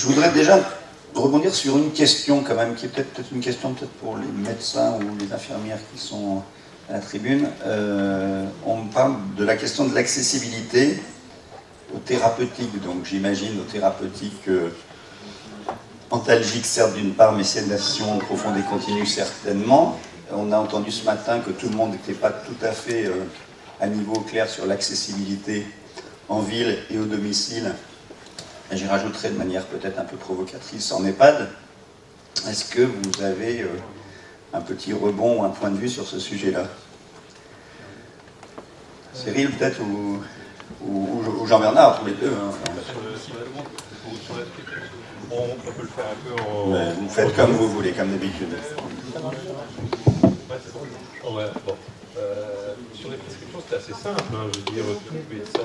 voudrais déjà rebondir sur une question quand même, qui est peut-être une question pour les médecins ou les infirmières qui sont à la tribune. On parle de la question de l'accessibilité aux thérapeutiques, donc j'imagine aux thérapeutiques antalgiques certes d'une part, mais sédation profonde et continue certainement. On a entendu ce matin que tout le monde n'était pas tout à fait à niveau clair sur l'accessibilité en ville et au domicile. J'y rajouterai de manière peut-être un peu provocatrice en EHPAD. Est-ce que vous avez un petit rebond ou un point de vue sur ce sujet-là? Cyril peut-être ou Jean-Bernard, tous les deux. Hein, on peut le faire un peu en... Ouais, vous faites comme vous voulez, comme d'habitude. Ouais, bon. Sur les prescriptions, c'est assez simple. Hein, je veux dire, tout médecin,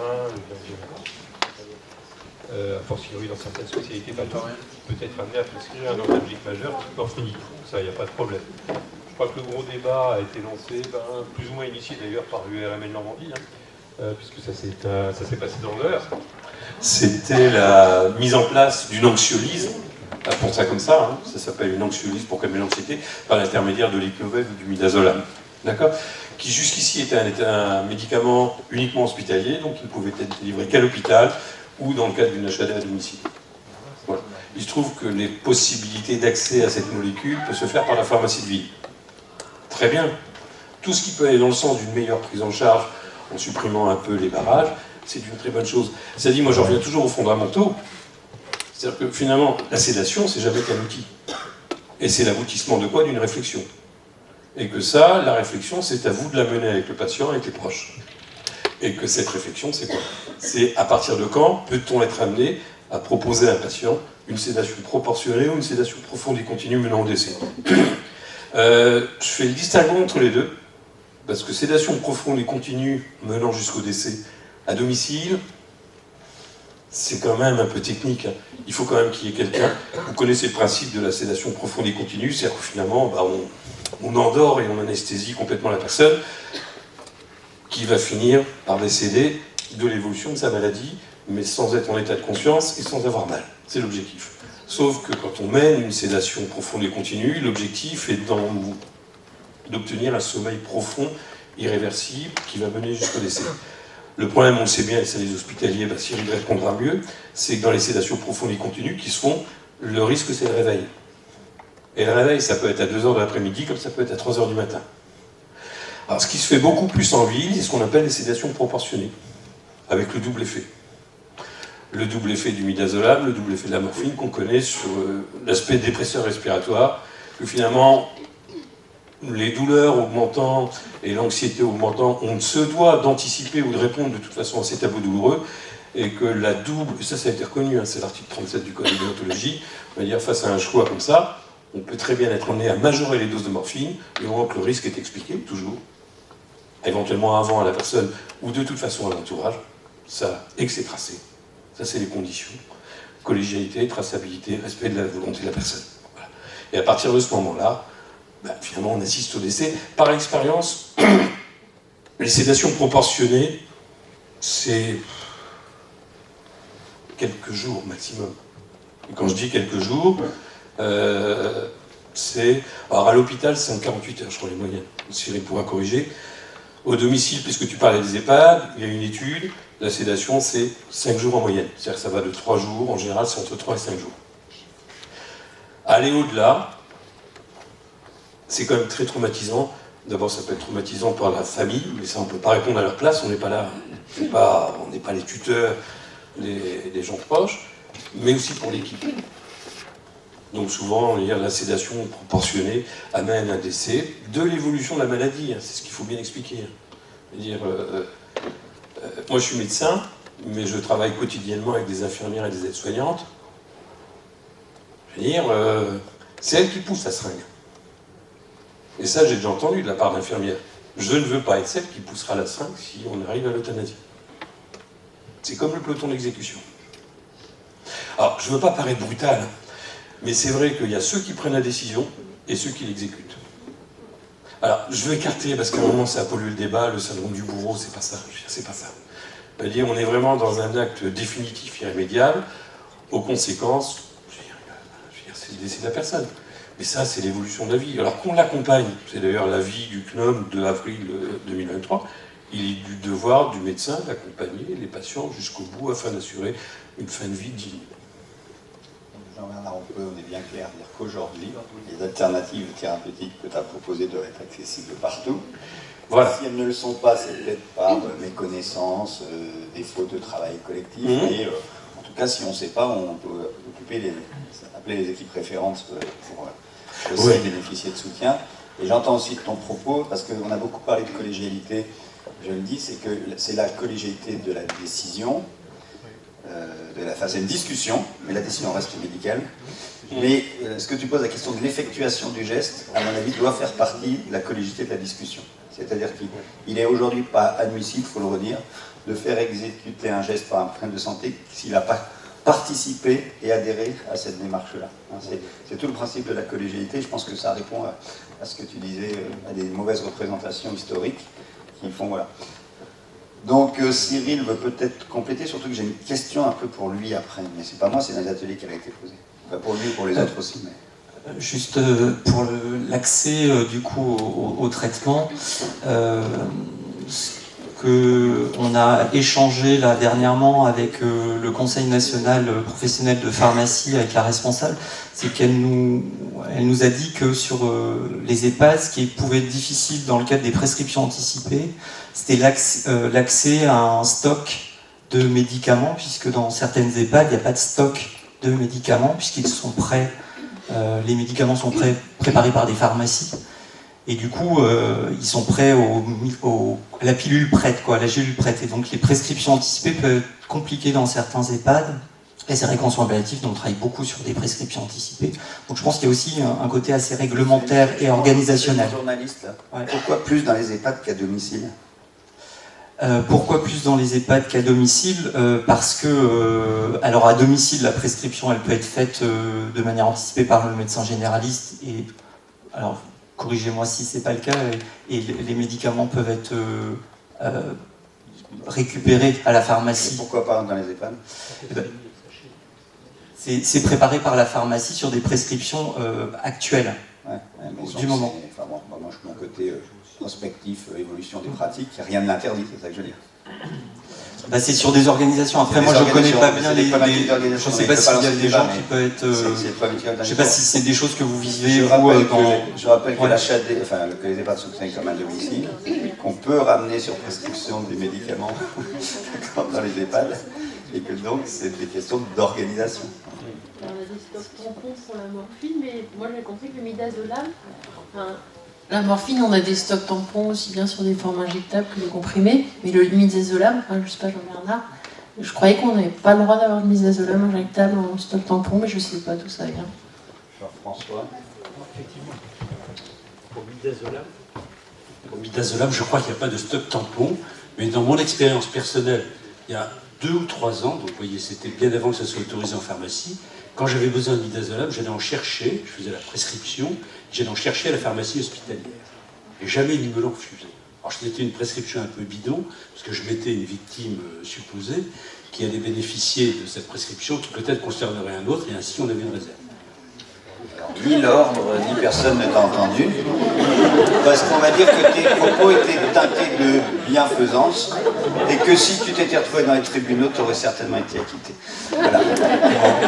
a fortiori dans certaines spécialités pathologiques, peut être amené à prescrire un antalgique majeur type morphinique. Ça, il n'y a pas de problème. Je crois que le gros débat a été lancé, plus ou moins initié d'ailleurs par l'URML Normandie, puisque ça s'est passé dans l'heure. C'était la mise en place d'une anxiolyse, appelons ça comme ça, hein, ça s'appelle une anxiolyse pour calmer l'anxiété, par l'intermédiaire de l'iclovec ou du midazolam. D'accord ? Qui jusqu'ici était un médicament uniquement hospitalier, donc il ne pouvait être délivré qu'à l'hôpital ou dans le cadre d'une HAD à domicile. Voilà. Il se trouve que les possibilités d'accès à cette molécule peuvent se faire par la pharmacie de ville. Très bien. Tout ce qui peut aller dans le sens d'une meilleure prise en charge en supprimant un peu les barrages, c'est une très bonne chose. Ça dit, moi je reviens toujours aux fondamentaux. C'est-à-dire que finalement, la sédation, c'est jamais qu'un outil. Et c'est l'aboutissement de quoi? D'une réflexion. Et que ça, la réflexion, c'est à vous de la mener avec le patient, avec les proches. Et que cette réflexion, c'est quoi? C'est à partir de quand peut-on être amené à proposer à un patient une sédation proportionnée ou une sédation profonde et continue menant au décès. Je fais le distinguo entre les deux, parce que sédation profonde et continue menant jusqu'au décès à domicile, c'est quand même un peu technique. Il faut quand même qu'il y ait quelqu'un. Vous connaissez le principe de la sédation profonde et continue, c'est-à-dire que finalement, on endort et on anesthésie complètement la personne, qui va finir par décéder de l'évolution de sa maladie, mais sans être en état de conscience et sans avoir mal. C'est l'objectif. Sauf que quand on mène une sédation profonde et continue, l'objectif est d'obtenir un sommeil profond, irréversible, qui va mener jusqu'au décès. Le problème, on le sait bien, et ça les hospitaliers, Cyril répondra mieux, c'est que dans les sédations profondes et continues qui se font, le risque c'est le réveil. Et le réveil, ça peut être à 2h de l'après-midi, comme ça peut être à 3h du matin. Alors, ce qui se fait beaucoup plus en ville, c'est ce qu'on appelle les sédations proportionnées, avec le double effet. Le double effet du midazolam, le double effet de la morphine qu'on connaît sur l'aspect dépresseur respiratoire, que finalement, les douleurs augmentant et l'anxiété augmentant, on se doit d'anticiper ou de répondre de toute façon à ces tableaux douloureux, et que la double, ça a été reconnu, hein, c'est l'article 37 du Code de déontologie, on va dire face à un choix comme ça, on peut très bien être amené à majorer les doses de morphine, du moment que le risque est expliqué, toujours, éventuellement avant à la personne, ou de toute façon à l'entourage, ça, et que c'est tracé. Ça, c'est les conditions. Collégialité, traçabilité, respect de la volonté de la personne. Voilà. Et à partir de ce moment-là, finalement, on assiste au décès. Par expérience, les sédations proportionnées, c'est quelques jours maximum. Et quand je dis quelques jours, c'est... Alors à l'hôpital, c'est en 48 heures, je crois, les moyennes. Cyril pourra corriger. Au domicile, puisque tu parlais des EHPAD, il y a une étude, la sédation, c'est 5 jours en moyenne. C'est-à-dire que ça va de 3 jours, en général, c'est entre 3 et 5 jours. Aller au-delà, c'est quand même très traumatisant. D'abord, ça peut être traumatisant pour la famille, mais ça, on ne peut pas répondre à leur place, on n'est pas là. On n'est pas les tuteurs des gens proches, mais aussi pour l'équipe. Donc souvent, la sédation proportionnée amène un décès de l'évolution de la maladie. C'est ce qu'il faut bien expliquer. Moi, je suis médecin, mais je travaille quotidiennement avec des infirmières et des aides-soignantes. C'est elles qui poussent la seringue. Et ça, j'ai déjà entendu de la part d'infirmières. Je ne veux pas être celle qui poussera la seringue si on arrive à l'euthanasie. C'est comme le peloton d'exécution. Alors, je ne veux pas paraître brutal, mais c'est vrai qu'il y a ceux qui prennent la décision et ceux qui l'exécutent. Alors, je veux écarter, parce qu'à un moment, ça a pollué le débat, le syndrome du bourreau, c'est pas ça. C'est pas ça. C'est-à-dire, on est vraiment dans un acte définitif irrémédiable, aux conséquences, c'est le décès de la personne. Mais ça, c'est l'évolution de la vie. Alors qu'on l'accompagne, c'est d'ailleurs l'avis du CNOM de avril 2023, il est du devoir du médecin d'accompagner les patients jusqu'au bout afin d'assurer une fin de vie digne. Jean-Bernard, on est bien clair dire qu'aujourd'hui, les alternatives thérapeutiques que tu as proposées doivent être accessibles partout. Voilà. Si elles ne le sont pas, c'est peut-être par méconnaissance, défaut de travail collectif, mais en tout cas, si on ne sait pas, on peut appeler les équipes référentes pour aussi bénéficier de soutien. Et j'entends aussi de ton propos, parce qu'on a beaucoup parlé de collégialité, je le dis, c'est que c'est la collégialité de la décision, c'est une discussion, mais la décision reste médicale. Mais ce que tu poses, la question de l'effectuation du geste, à mon avis, doit faire partie de la collégialité de la discussion. C'est-à-dire qu'il n'est aujourd'hui pas admissible, il faut le redire, de faire exécuter un geste par un professionnel de santé s'il n'a pas participé et adhéré à cette démarche-là. C'est tout le principe de la collégialité. Je pense que ça répond à ce que tu disais, à des mauvaises représentations historiques qui font, voilà. Donc Cyril veut peut-être compléter, surtout que j'ai une question un peu pour lui après, mais c'est pas moi, c'est dans les ateliers qu'elle a été posée. Enfin, pour lui et pour les autres aussi. Mais... Juste pour l'accès du coup au traitement, qu'on a échangé là dernièrement avec le Conseil national professionnel de pharmacie, avec la responsable, c'est qu'elle nous a dit que sur les EHPAD, ce qui pouvait être difficile dans le cadre des prescriptions anticipées, c'était l'accès à un stock de médicaments, puisque dans certaines EHPAD, il n'y a pas de stock de médicaments, puisqu'ils sont prêts, les médicaments sont préparés par des pharmacies. Et du coup, ils sont prêts à la pilule prête, à la gélule prête. Et donc les prescriptions anticipées peuvent être compliquées dans certains EHPAD. Et c'est vrai qu'en soins palliatifs, on travaille beaucoup sur des prescriptions anticipées. Donc je pense qu'il y a aussi un côté assez réglementaire et organisationnel. Journaliste, là. Ouais. Pourquoi plus dans les EHPAD qu'à domicile ? Pourquoi plus dans les EHPAD qu'à domicile ? Parce que, alors à domicile, la prescription, elle peut être faite de manière anticipée par le médecin généraliste. Et alors, corrigez-moi si c'est pas le cas, et les médicaments peuvent être récupérés à la pharmacie. Et pourquoi pas dans les EHPAD ? C'est préparé par la pharmacie sur des prescriptions actuelles du moment. Enfin, moi, je suis mon côté prospectif, évolution des pratiques, rien ne l'interdit, c'est ça que je veux dire. C'est sur des organisations. Après, moi, je ne connais pas bien les. Je ne sais pas s'il y a des gens qui peuvent être. Je ne sais pas si c'est des choses que vous vivez. Je rappelle que l'achat que les EHPAD sont considérés comme un domicile, qu'on peut ramener sur prescription des médicaments dans les EHPAD, et que donc c'est des questions d'organisation. On a des stocks tampons pour la morphine, mais moi j'ai compris que le midazolam, la morphine, on a des stocks tampons aussi bien sur des formes injectables que des comprimés, mais le midazolam, je ne sais pas, Jean-Bernard, je croyais qu'on n'avait pas le droit d'avoir de midazolam injectable en stock tampon, mais je ne sais pas d'où ça vient. Jean-François. Effectivement. Pour midazolam, je crois qu'il n'y a pas de stock tampon, mais dans mon expérience personnelle, il y a 2 ou 3 ans, donc vous voyez, c'était bien avant que ça soit autorisé en pharmacie. Quand j'avais besoin de midazolam, j'allais en chercher, je faisais la prescription, j'allais en chercher à la pharmacie hospitalière. Et jamais ils ne me l'ont refusé. Alors c'était une prescription un peu bidon, parce que je mettais une victime supposée qui allait bénéficier de cette prescription, qui peut-être concernerait un autre, et ainsi on avait une réserve. Ni l'ordre, ni personne ne t'a entendu, parce qu'on va dire que tes propos étaient teintés de bienfaisance, et que si tu t'étais retrouvé dans les tribunaux, tu aurais certainement été acquitté. Voilà.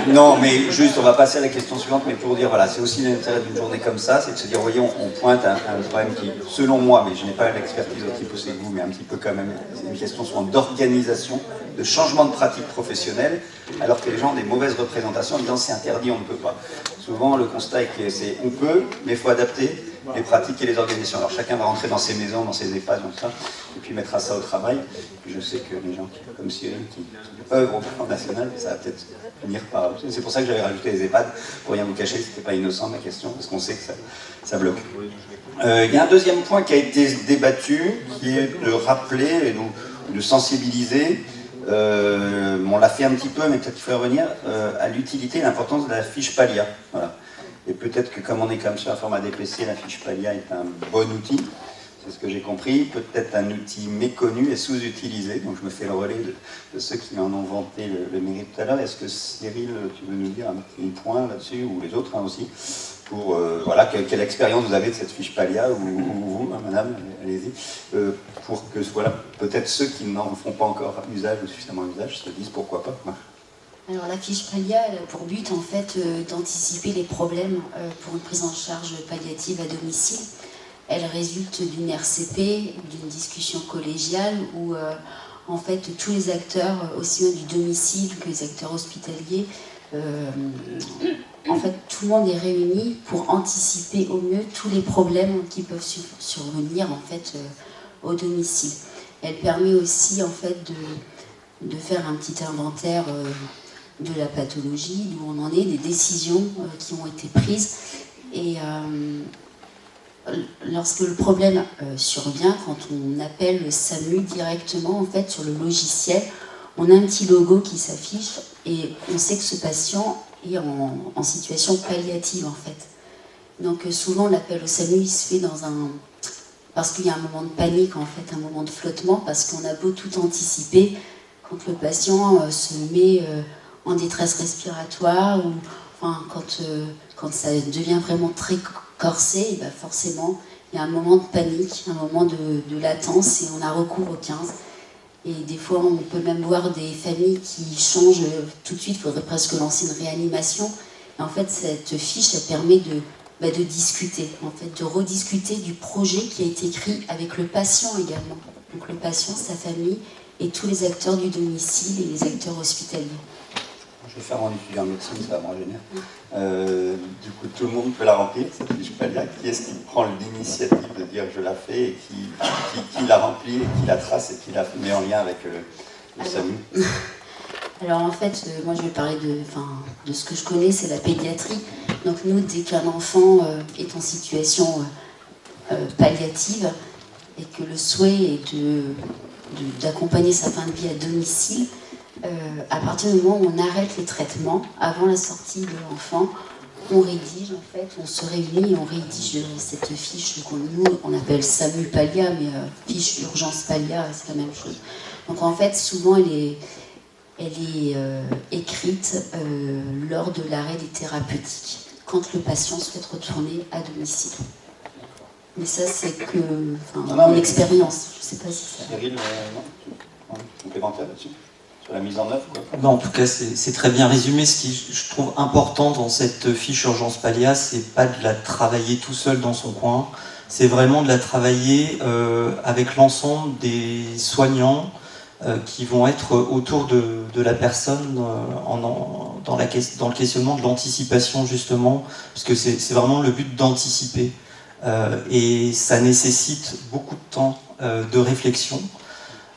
Non, mais juste, on va passer à la question suivante, mais pour dire, voilà, c'est aussi l'intérêt d'une journée comme ça, c'est de se dire, voyez, on pointe un problème qui, selon moi, mais je n'ai pas l'expertise au type que vous, mais un petit peu quand même, c'est une question souvent d'organisation, de changement de pratique professionnelle, alors que les gens ont des mauvaises représentations en disant c'est interdit, on ne peut pas. Souvent, le constat est que c'est on peut, mais il faut adapter les pratiques et les organisations. Alors chacun va rentrer dans ses maisons, dans ses EHPAD, donc ça, et puis mettra ça au travail. Et je sais que les gens comme Cyril qui œuvrent au plan national, ça va peut-être finir par... C'est pour ça que j'avais rajouté les EHPAD, pour rien vous cacher, c'était pas innocent ma question, parce qu'on sait que ça bloque. Il y a un deuxième point qui a été débattu, qui est de rappeler et donc de sensibiliser. On l'a fait un petit peu, mais peut-être qu'il faut y revenir, à l'utilité et l'importance de la fiche Palia. Voilà. Et peut-être que comme on est comme sur un format DPC, la fiche Palia est un bon outil. c'est ce que j'ai compris, peut-être un outil méconnu et sous-utilisé. Donc je me fais le relais de ceux qui en ont vanté le mérite tout à l'heure. Est-ce que Cyril, tu veux nous dire un petit point là-dessus, ou les autres aussi, pour voilà, quelle expérience vous avez de cette fiche Palia, ou vous, madame, allez-y, pour que voilà, peut-être ceux qui n'en font pas encore usage ou suffisamment usage se disent pourquoi pas. Alors la fiche Palia, elle a pour but en fait d'anticiper les problèmes pour une prise en charge palliative à domicile. Elle résulte d'une RCP, d'une discussion collégiale où en fait tous les acteurs, aussi bien du domicile que les acteurs hospitaliers, en fait tout le monde est réuni pour anticiper au mieux tous les problèmes qui peuvent survenir en fait au domicile. Elle permet aussi en fait de faire un petit inventaire de la pathologie, d'où on en est, des décisions qui ont été prises. Et lorsque le problème survient, quand on appelle le SAMU directement, en fait, sur le logiciel, on a un petit logo qui s'affiche et on sait que ce patient est en situation palliative, en fait. Donc souvent, l'appel au SAMU, il se fait parce qu'il y a un moment de panique, en fait, un moment de flottement, parce qu'on a beau tout anticiper, quand le patient se met en détresse respiratoire, ou enfin, quand ça devient vraiment très corsé, et ben forcément, il y a un moment de panique, un moment de latence, et on a recours au 15. Et des fois, on peut même voir des familles qui changent tout de suite, il faudrait presque lancer une réanimation. Et en fait, cette fiche, ça permet de discuter, en fait, de rediscuter du projet qui a été écrit avec le patient également. Donc le patient, sa famille, et tous les acteurs du domicile et les acteurs hospitaliers. Je vais faire mon étudiant en médecine, ça va me régénérer. Du coup, tout le monde peut la remplir, cette fiche Palia. Qui est-ce qui prend l'initiative de dire je la fais, et qui la remplit, et qui la trace, et qui la met en lien avec le SAMU? Alors en fait, moi je vais parler de ce que je connais, c'est la pédiatrie. Donc nous, dès qu'un enfant est en situation palliative, et que le souhait est d'accompagner sa fin de vie à domicile, à partir du moment où on arrête les traitements, avant la sortie de l'enfant, on rédige, en fait, on se réunit et on rédige cette fiche nous on appelle SAMU Palia, mais fiche urgence Palia, c'est la même chose. Donc en fait, souvent elle est écrite lors de l'arrêt des thérapeutiques, quand le patient souhaite retourner à domicile. Mais ça, c'est que mon expérience. Je ne sais pas si ça... Cyril, non, complémentaire là-dessus, sur la mise en œuvre, quoi. Non, en tout cas, c'est très bien résumé. Ce qui, je trouve important dans cette fiche urgence Palia, c'est pas de la travailler tout seul dans son coin, c'est vraiment de la travailler avec l'ensemble des soignants qui vont être autour de la personne dans le questionnement de l'anticipation, justement, parce que c'est vraiment le but d'anticiper. Et ça nécessite beaucoup de temps de réflexion,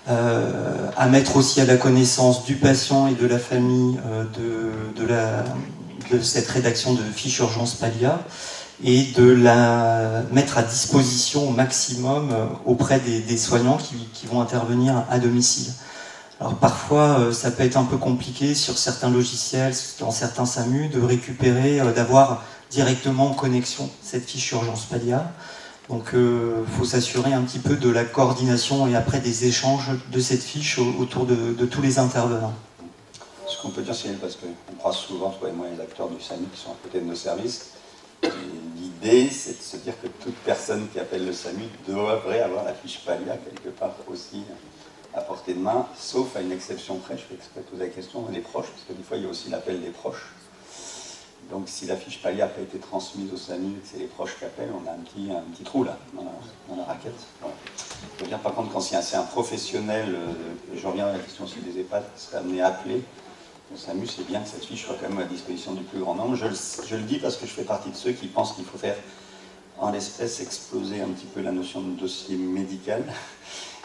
à mettre aussi à la connaissance du patient et de la famille de cette rédaction de fiche urgence Palia, et de la mettre à disposition au maximum auprès des soignants qui vont intervenir à domicile. Alors parfois, ça peut être un peu compliqué sur certains logiciels, dans certains SAMU, de récupérer, d'avoir directement en connexion cette fiche urgence Palia. Donc faut s'assurer un petit peu de la coordination et après des échanges de cette fiche autour de tous les intervenants. Ce qu'on peut dire, c'est parce qu'on croise souvent, toi et moi, les acteurs du SAMU qui sont à côté de nos services. L'idée, c'est de se dire que toute personne qui appelle le SAMU devrait avoir la fiche Palia quelque part aussi à portée de main, sauf à une exception près. Je fais exprès de poser la question des proches, parce que des fois, il y a aussi l'appel des proches. Donc si la fiche Palia n'a pas été transmise au SAMU, que c'est les proches qui appellent, on a un petit trou là, dans la raquette. Voilà. Je veux dire, par contre, quand c'est un professionnel, je reviens à la question aussi des EHPAD qui serait amené à appeler, le SAMU, c'est bien que cette fiche soit quand même à disposition du plus grand nombre. Je le dis parce que je fais partie de ceux qui pensent qu'il faut faire en l'espèce exploser un petit peu la notion de dossier médical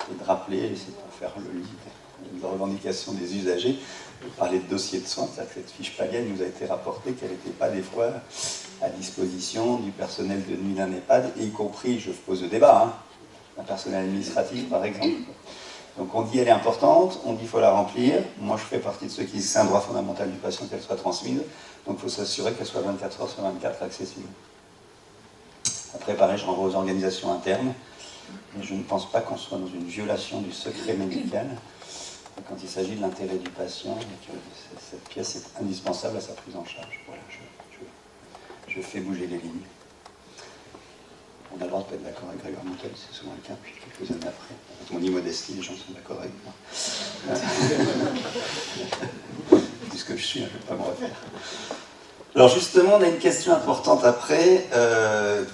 et de rappeler, c'est pour faire le lit de revendication des usagers, de parler de dossier de soins, c'est-à-dire que cette fiche Palia nous a été rapportée qu'elle n'était pas des fois à disposition du personnel de nuit d'un EHPAD, y compris, je pose le débat, un personnel administratif par exemple. Donc on dit elle est importante, on dit qu'il faut la remplir. Moi je fais partie de ceux qui disent que c'est un droit fondamental du patient qu'elle soit transmise, donc il faut s'assurer qu'elle soit 24 heures sur 24 accessible. Après pareil, je renvoie aux organisations internes. mais je ne pense pas qu'on soit dans une violation du secret médical quand il s'agit de l'intérêt du patient et que cette pièce est indispensable à sa prise en charge. Voilà, je fais bouger les lignes. On a le droit de pas être d'accord avec Grégoire Montel, c'est souvent le cas, puis quelques années après. Avec mon immodestie, les gens sont d'accord avec moi. Puisque je suis, je ne vais pas me refaire. Alors justement, on a une question importante après,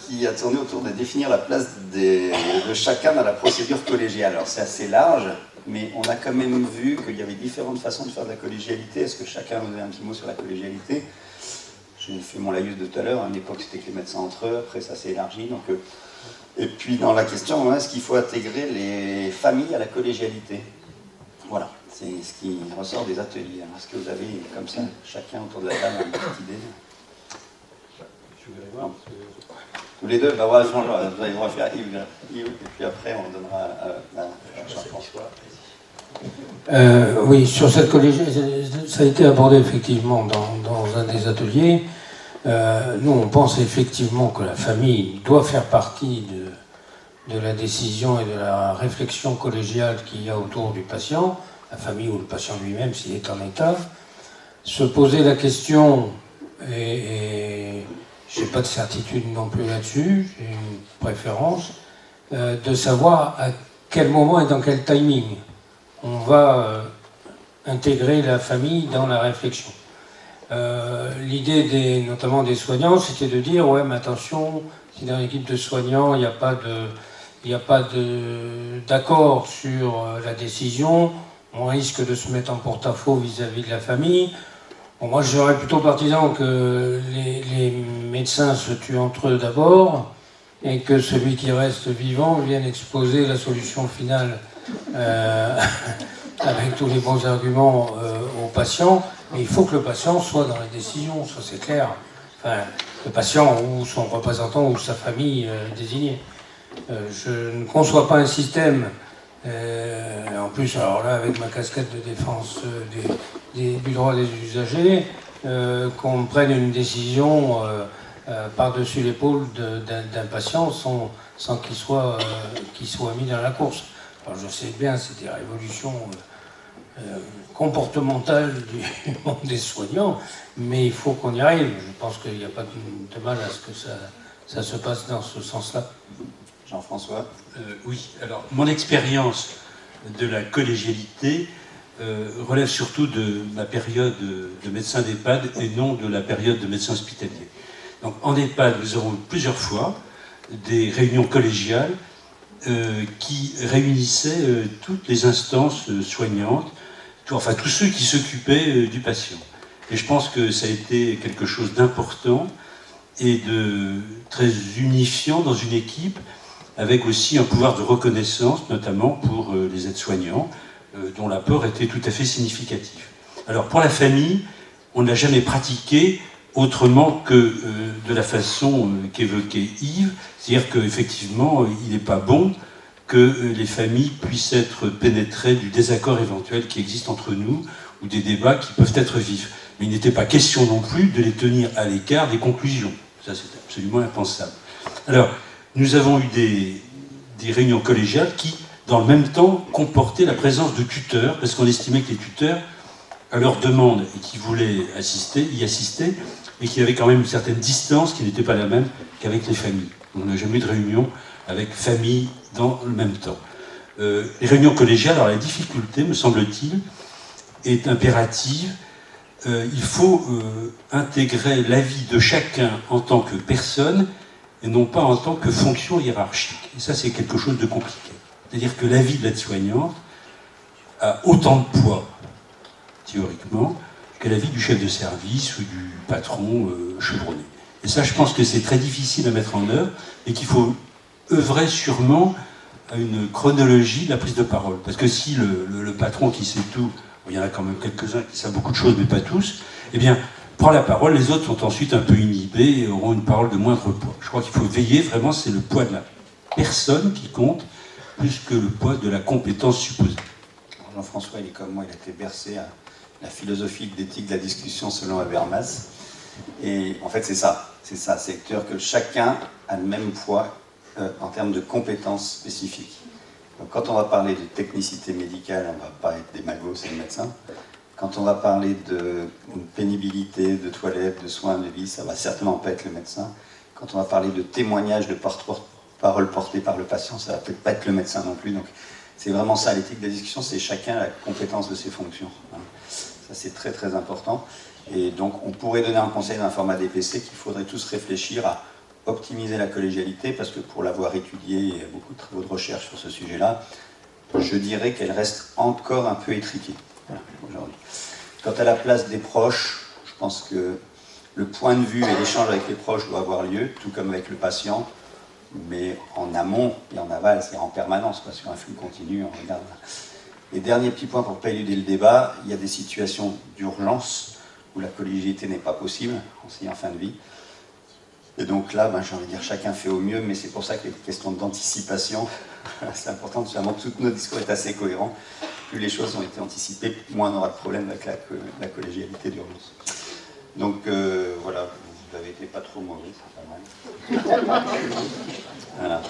qui a tourné autour de définir la place de chacun dans la procédure collégiale. Alors c'est assez large, mais on a quand même vu qu'il y avait différentes façons de faire de la collégialité. Est-ce que chacun vous avez un petit mot sur la collégialité? J'ai fait mon laïus de tout à l'heure, à une époque c'était que les médecins entre eux, après ça s'est élargi. Donc, et puis dans la question, est-ce qu'il faut intégrer les familles à la collégialité? Voilà, c'est ce qui ressort des ateliers. Est-ce que vous avez comme ça, chacun autour de la table, une petite idée? Je voudrais voir. Tous les deux, bah ouais, franchement, vous allez voir faire Yves, et puis après on donnera à Jean-François. Oui, sur cette collégialité, ça a été abordé effectivement dans un des ateliers. Nous, on pense effectivement que la famille doit faire partie de la décision et de la réflexion collégiale qu'il y a autour du patient, la famille ou le patient lui-même s'il est en état. Se poser la question, et je n'ai pas de certitude non plus là-dessus, j'ai une préférence, de savoir à quel moment et dans quel timing on va intégrer la famille dans la réflexion. L'idée notamment des soignants, c'était de dire, ouais, mais attention, si dans l'équipe de soignants, il n'y a pas d'accord sur la décision, on risque de se mettre en porte-à-faux vis-à-vis de la famille. Bon, moi, je serais plutôt partisan que les médecins se tuent entre eux d'abord, et que celui qui reste vivant vienne exposer la solution finale avec tous les bons arguments au patient. Mais il faut que le patient soit dans les décisions, ça c'est clair. Enfin, le patient ou son représentant ou sa famille désignée. Je ne conçois pas un système, en plus, alors là, avec ma casquette de défense du droit des usagers, qu'on prenne une décision par-dessus l'épaule d'un patient sans qu'il soit mis dans la course. Alors je sais bien, c'est des révolutions comportementales du monde des soignants, mais il faut qu'on y arrive. Je pense qu'il n'y a pas de mal à ce que ça se passe dans ce sens-là. Jean-François? Oui, alors mon expérience de la collégialité relève surtout de ma période de médecin d'EHPAD et non de la période de médecin hospitalier. Donc en EHPAD, nous avons eu plusieurs fois des réunions collégiales qui réunissaient toutes les instances soignantes, enfin tous ceux qui s'occupaient du patient. Et je pense que ça a été quelque chose d'important et de très unifiant dans une équipe, avec aussi un pouvoir de reconnaissance, notamment pour les aides-soignants, dont l'apport était tout à fait significatif. Alors pour la famille, on ne l'a jamais pratiqué autrement que de la façon qu'évoquait Yves, c'est-à-dire qu'effectivement, il n'est pas bon que les familles puissent être pénétrées du désaccord éventuel qui existe entre nous, ou des débats qui peuvent être vifs. Mais il n'était pas question non plus de les tenir à l'écart des conclusions. Ça, c'est absolument impensable. Alors, nous avons eu des réunions collégiales qui, dans le même temps, comportaient la présence de tuteurs, parce qu'on estimait que les tuteurs, à leur demande, et qui voulaient y assister, mais qu'il y avait quand même une certaine distance qui n'était pas la même qu'avec les familles. On n'a jamais eu de réunion avec famille dans le même temps. Les réunions collégiales, alors la difficulté, me semble-t-il, est impérative. Il faut intégrer l'avis de chacun en tant que personne et non pas en tant que fonction hiérarchique. Et ça, c'est quelque chose de compliqué. C'est-à-dire que l'avis de l'aide-soignante a autant de poids, théoriquement, que l'avis du chef de service ou du patron chevronné. Et ça, je pense que c'est très difficile à mettre en œuvre et qu'il faut œuvrer sûrement à une chronologie de la prise de parole. Parce que si le patron qui sait tout, il y en a quand même quelques-uns qui savent beaucoup de choses, mais pas tous, eh bien, prend la parole, les autres sont ensuite un peu inhibés et auront une parole de moindre poids. Je crois qu'il faut veiller, vraiment, c'est le poids de la personne qui compte, plus que le poids de la compétence supposée. Jean-François, il est comme moi, il a été bercé à la philosophie d'éthique de la discussion selon Habermas. Et en fait, c'est ça, c'est clair que chacun a le même poids en termes de compétences spécifiques. Donc, quand on va parler de technicité médicale, on ne va pas être des magos, c'est le médecin. Quand on va parler de pénibilité, de toilettes, de soins de vie, ça ne va certainement pas être le médecin. Quand on va parler de témoignage, de parole portée par le patient, ça ne va peut-être pas être le médecin non plus. Donc, c'est vraiment ça, l'éthique de la discussion, c'est chacun la compétence de ses fonctions. Ça, c'est très très important. Et donc, on pourrait donner un conseil dans un format DPC qu'il faudrait tous réfléchir à optimiser la collégialité, parce que pour l'avoir étudié, il y a beaucoup de travaux de recherche sur ce sujet-là, je dirais qu'elle reste encore un peu étriquée aujourd'hui. Quant à la place des proches, je pense que le point de vue et l'échange avec les proches doit avoir lieu, tout comme avec le patient, mais en amont et en aval, c'est en permanence, parce sur un flux continu, on regarde. Et dernier petit point pour ne pas éluder le débat, il y a des situations d'urgence où la collégialité n'est pas possible, conseiller en fin de vie. Et donc là, j'ai envie de dire, chacun fait au mieux, mais c'est pour ça que les questions d'anticipation, c'est important, finalement, tout notre discours est assez cohérent. Plus les choses ont été anticipées, moins on aura de problème avec la collégialité d'urgence. Donc voilà, vous avez été pas trop mauvais, c'est pas mal. Voilà.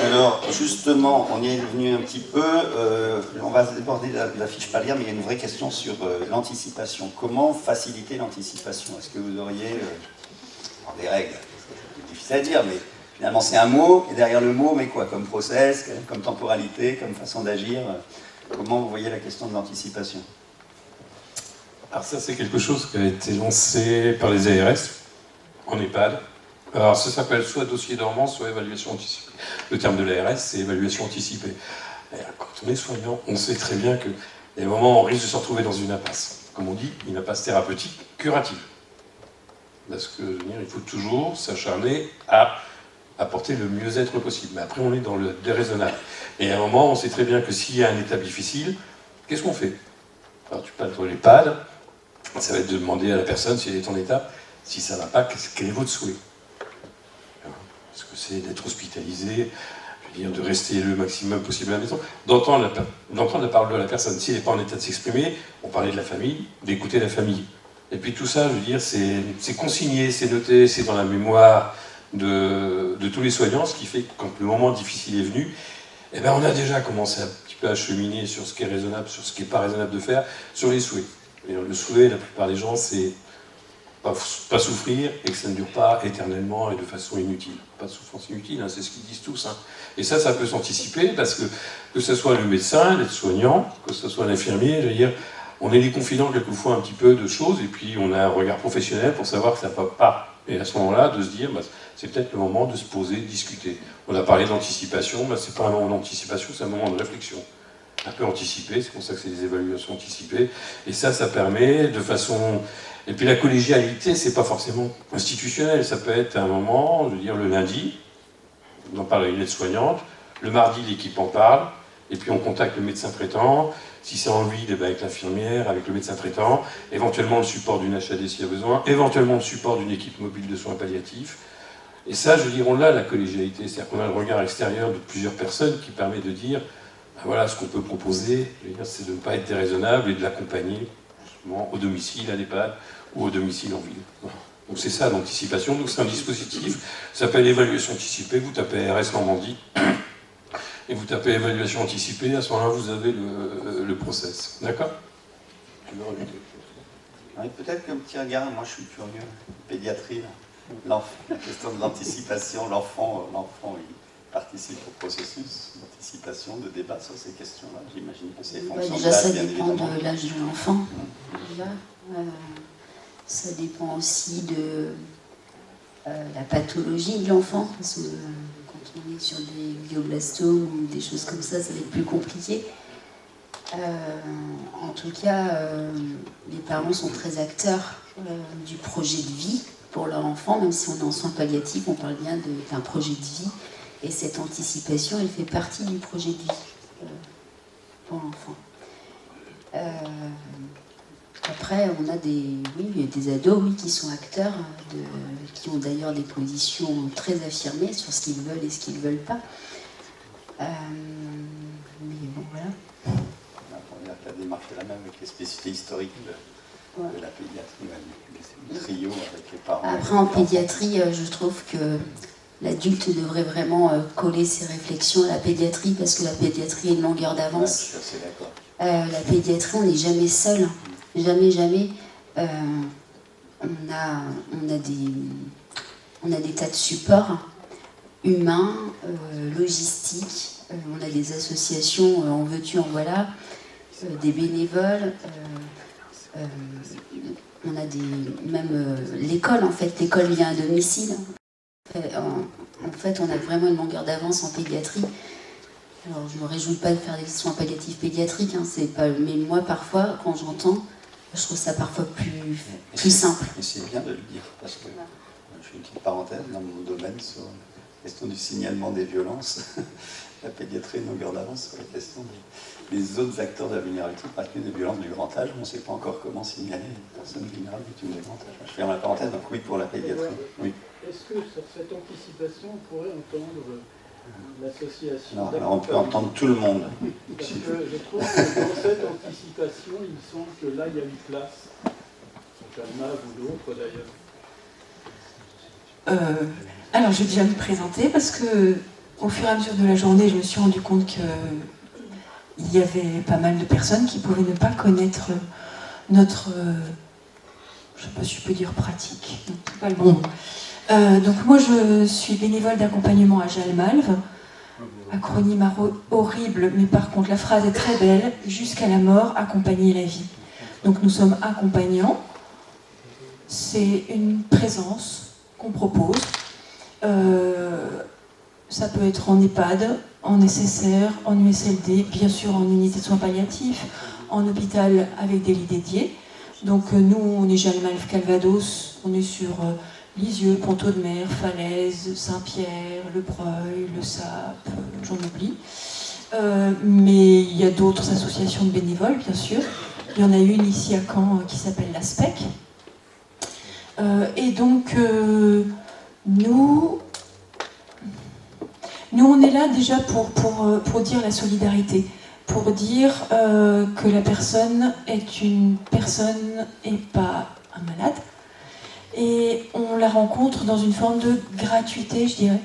Alors, justement, on y est venu un petit peu, on va déborder la fiche pas lire, mais il y a une vraie question sur l'anticipation. Comment faciliter l'anticipation? Est-ce que vous auriez des règles? C'est difficile à dire, mais finalement c'est un mot, et derrière le mot, mais quoi? Comme process, comme temporalité, comme façon d'agir? Comment vous voyez la question de l'anticipation? Alors ça, c'est quelque chose qui a été lancé par les ARS en EHPAD. Alors ça s'appelle soit dossier dormant, soit évaluation anticipée. Le terme de l'ARS, c'est évaluation anticipée. Et quand on est soignant, on sait très bien qu'il y a des moments où on risque de se retrouver dans une impasse. Comme on dit, une impasse thérapeutique curative. Parce que, je veux dire, il faut toujours s'acharner à apporter le mieux-être possible. Mais après, on est dans le déraisonnable. Et à un moment, on sait très bien que s'il y a un état difficile, qu'est-ce qu'on fait? Alors tu parles de l'EHPAD, ça va être de demander à la personne si elle est en état, si ça ne va pas, quel est votre souhait? Est-ce que c'est d'être hospitalisé, je veux dire, de rester le maximum possible à la maison, d'entendre la parole de la personne. S'il n'est pas en état de s'exprimer, on parlait de la famille, d'écouter la famille. Et puis tout ça, je veux dire, c'est consigné, c'est noté, c'est dans la mémoire de tous les soignants, ce qui fait que quand le moment difficile est venu, eh ben on a déjà commencé un petit peu à cheminer sur ce qui est raisonnable, sur ce qui n'est pas raisonnable de faire, sur les souhaits. Et le souhait, la plupart des gens, c'est pas souffrir et que ça ne dure pas éternellement et de façon inutile. Pas de souffrance inutile, hein, c'est ce qu'ils disent tous. Hein. Et ça peut s'anticiper parce que ce soit le médecin, l'aide-soignant, que ce soit l'infirmier, je veux dire, on est des confidents quelquefois un petit peu de choses et puis on a un regard professionnel pour savoir que ça ne va pas. Et à ce moment-là, de se dire, c'est peut-être le moment de se poser, de discuter. On a parlé d'anticipation, c'est pas un moment d'anticipation, c'est un moment de réflexion. Un peu anticipé, c'est pour ça que c'est des évaluations anticipées. Et ça permet de façon... Et puis la collégialité, c'est pas forcément institutionnel, ça peut être un moment, je veux dire le lundi, on en parle à une aide-soignante, le mardi l'équipe en parle, et puis on contacte le médecin traitant, si c'est en vide, avec l'infirmière, avec le médecin traitant, éventuellement le support d'une HAD s'il y a besoin, éventuellement le support d'une équipe mobile de soins palliatifs. Et ça, je veux dire, on a la collégialité, c'est-à-dire qu'on a le regard extérieur de plusieurs personnes qui permet de dire, ben voilà, ce qu'on peut proposer, c'est de ne pas être déraisonnable et de l'accompagner justement au domicile, à l'EHPAD ou au domicile en ville. Voilà. Donc c'est ça l'anticipation, donc c'est un dispositif, ça s'appelle évaluation anticipée, vous tapez RS Normandie, et vous tapez évaluation anticipée, à ce moment-là vous avez le process. D'accord? Oui, peut-être qu'un petit regard, moi je suis curieux, pédiatrie, la question de l'anticipation, l'enfant il participe au processus d'anticipation, de débat sur ces questions-là, j'imagine que c'est fonction déjà de l'âge, ça bien dépend évidemment. de l'âge de l'enfant. Ça dépend aussi de la pathologie de l'enfant, parce que quand on est sur des glioblastomes ou des choses comme ça va être plus compliqué. En tout cas, les parents sont très acteurs du projet de vie pour leur enfant, même si on est en soins palliatifs, on parle bien d'un projet de vie, et cette anticipation, elle fait partie du projet de vie pour l'enfant. Après, on a des ados qui sont acteurs, qui ont d'ailleurs des positions très affirmées sur ce qu'ils veulent et ce qu'ils ne veulent pas. Mais bon, voilà. On dirait que la démarche est la même avec les spécificités historiques de la pédiatrie, le trio avec les parents. Après, en pédiatrie, je trouve que l'adulte devrait vraiment coller ses réflexions à la pédiatrie, parce que la pédiatrie est une longueur d'avance. Ouais, je suis assez d'accord. La pédiatrie, on n'est jamais seul, jamais, jamais. On a des tas de supports humains, logistiques, on a des associations, en veux-tu, en voilà, des bénévoles, on a même l'école, en fait, l'école vient à domicile. En fait, on a vraiment une longueur d'avance en pédiatrie. Alors, je ne me réjouis pas de faire des soins palliatifs pédiatriques, hein, mais moi, parfois, quand j'entends, je trouve ça parfois plus simple. Et c'est bien de le dire, parce que je fais une petite parenthèse dans mon domaine sur la question du signalement des violences. La pédiatrie est une longueur d'avance sur la question des autres acteurs de la vulnérabilité, particulièrement des violences du grand âge. On ne sait pas encore comment signaler une personne vulnérable victime du grand âge. Je ferme la parenthèse, donc oui, pour la pédiatrie. Oui. Est-ce que sur cette anticipation, on pourrait entendre l'association? Non, alors on peut entendre tout le monde. Parce que je trouve que dans cette anticipation, il me semble que là, il y a une place. Calmave ou d'autres d'ailleurs. Alors, je vais déjà me présenter parce que, au fur et à mesure de la journée, je me suis rendu compte qu'il y avait pas mal de personnes qui pouvaient ne pas connaître notre, je ne sais pas si je peux dire pratique, non, c'est pas le bon mot. Donc moi, je suis bénévole d'accompagnement à Jalmalve, acronyme horrible, mais par contre la phrase est très belle, jusqu'à la mort, accompagner la vie. Donc nous sommes accompagnants, c'est une présence qu'on propose. Ça peut être en EHPAD, en SSR, en USLD, bien sûr en unité de soins palliatifs, en hôpital avec des lits dédiés. Donc nous, on est Jalmalve Calvados, on est sur Lisieux, Ponto-de-Mer, Falaise, Saint-Pierre, Le Breuil, Le Sap, j'en oublie. Mais il y a d'autres associations de bénévoles, bien sûr. Il y en a une ici à Caen qui s'appelle la SPEC. Et donc, nous, on est là déjà pour dire la solidarité, pour dire que la personne est une personne et pas un malade. Et on la rencontre dans une forme de gratuité, je dirais,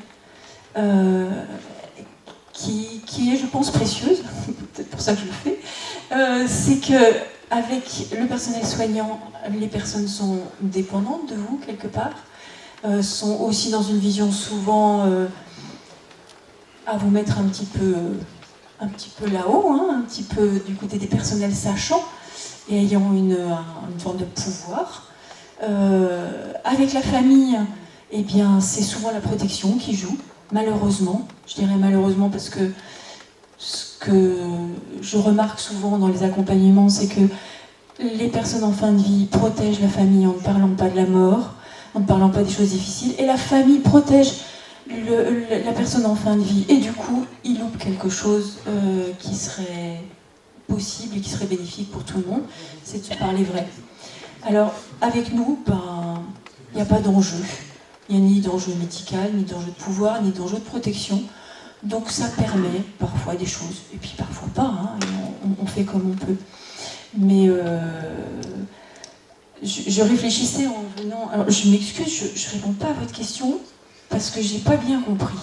qui est, je pense, précieuse, peut-être pour ça que je le fais. C'est qu'avec le personnel soignant, les personnes sont dépendantes de vous, quelque part, sont aussi dans une vision souvent à vous mettre un petit peu là-haut, hein, un petit peu du côté des personnels sachants et ayant une forme de pouvoir. Avec la famille, eh bien, c'est souvent la protection qui joue, malheureusement. Je dirais malheureusement parce que ce que je remarque souvent dans les accompagnements, c'est que les personnes en fin de vie protègent la famille en ne parlant pas de la mort, en ne parlant pas des choses difficiles, et la famille protège la personne en fin de vie. Et du coup, il loupe quelque chose qui serait possible et qui serait bénéfique pour tout le monde, c'est de se parler vrai. Alors, avec nous, il n'y a pas d'enjeu. Il n'y a ni d'enjeu médical, ni d'enjeu de pouvoir, ni d'enjeu de protection. Donc ça permet parfois des choses, et puis parfois pas, hein, et on fait comme on peut. Mais je réfléchissais en venant... Alors je m'excuse, je ne réponds pas à votre question, parce que je n'ai pas bien compris.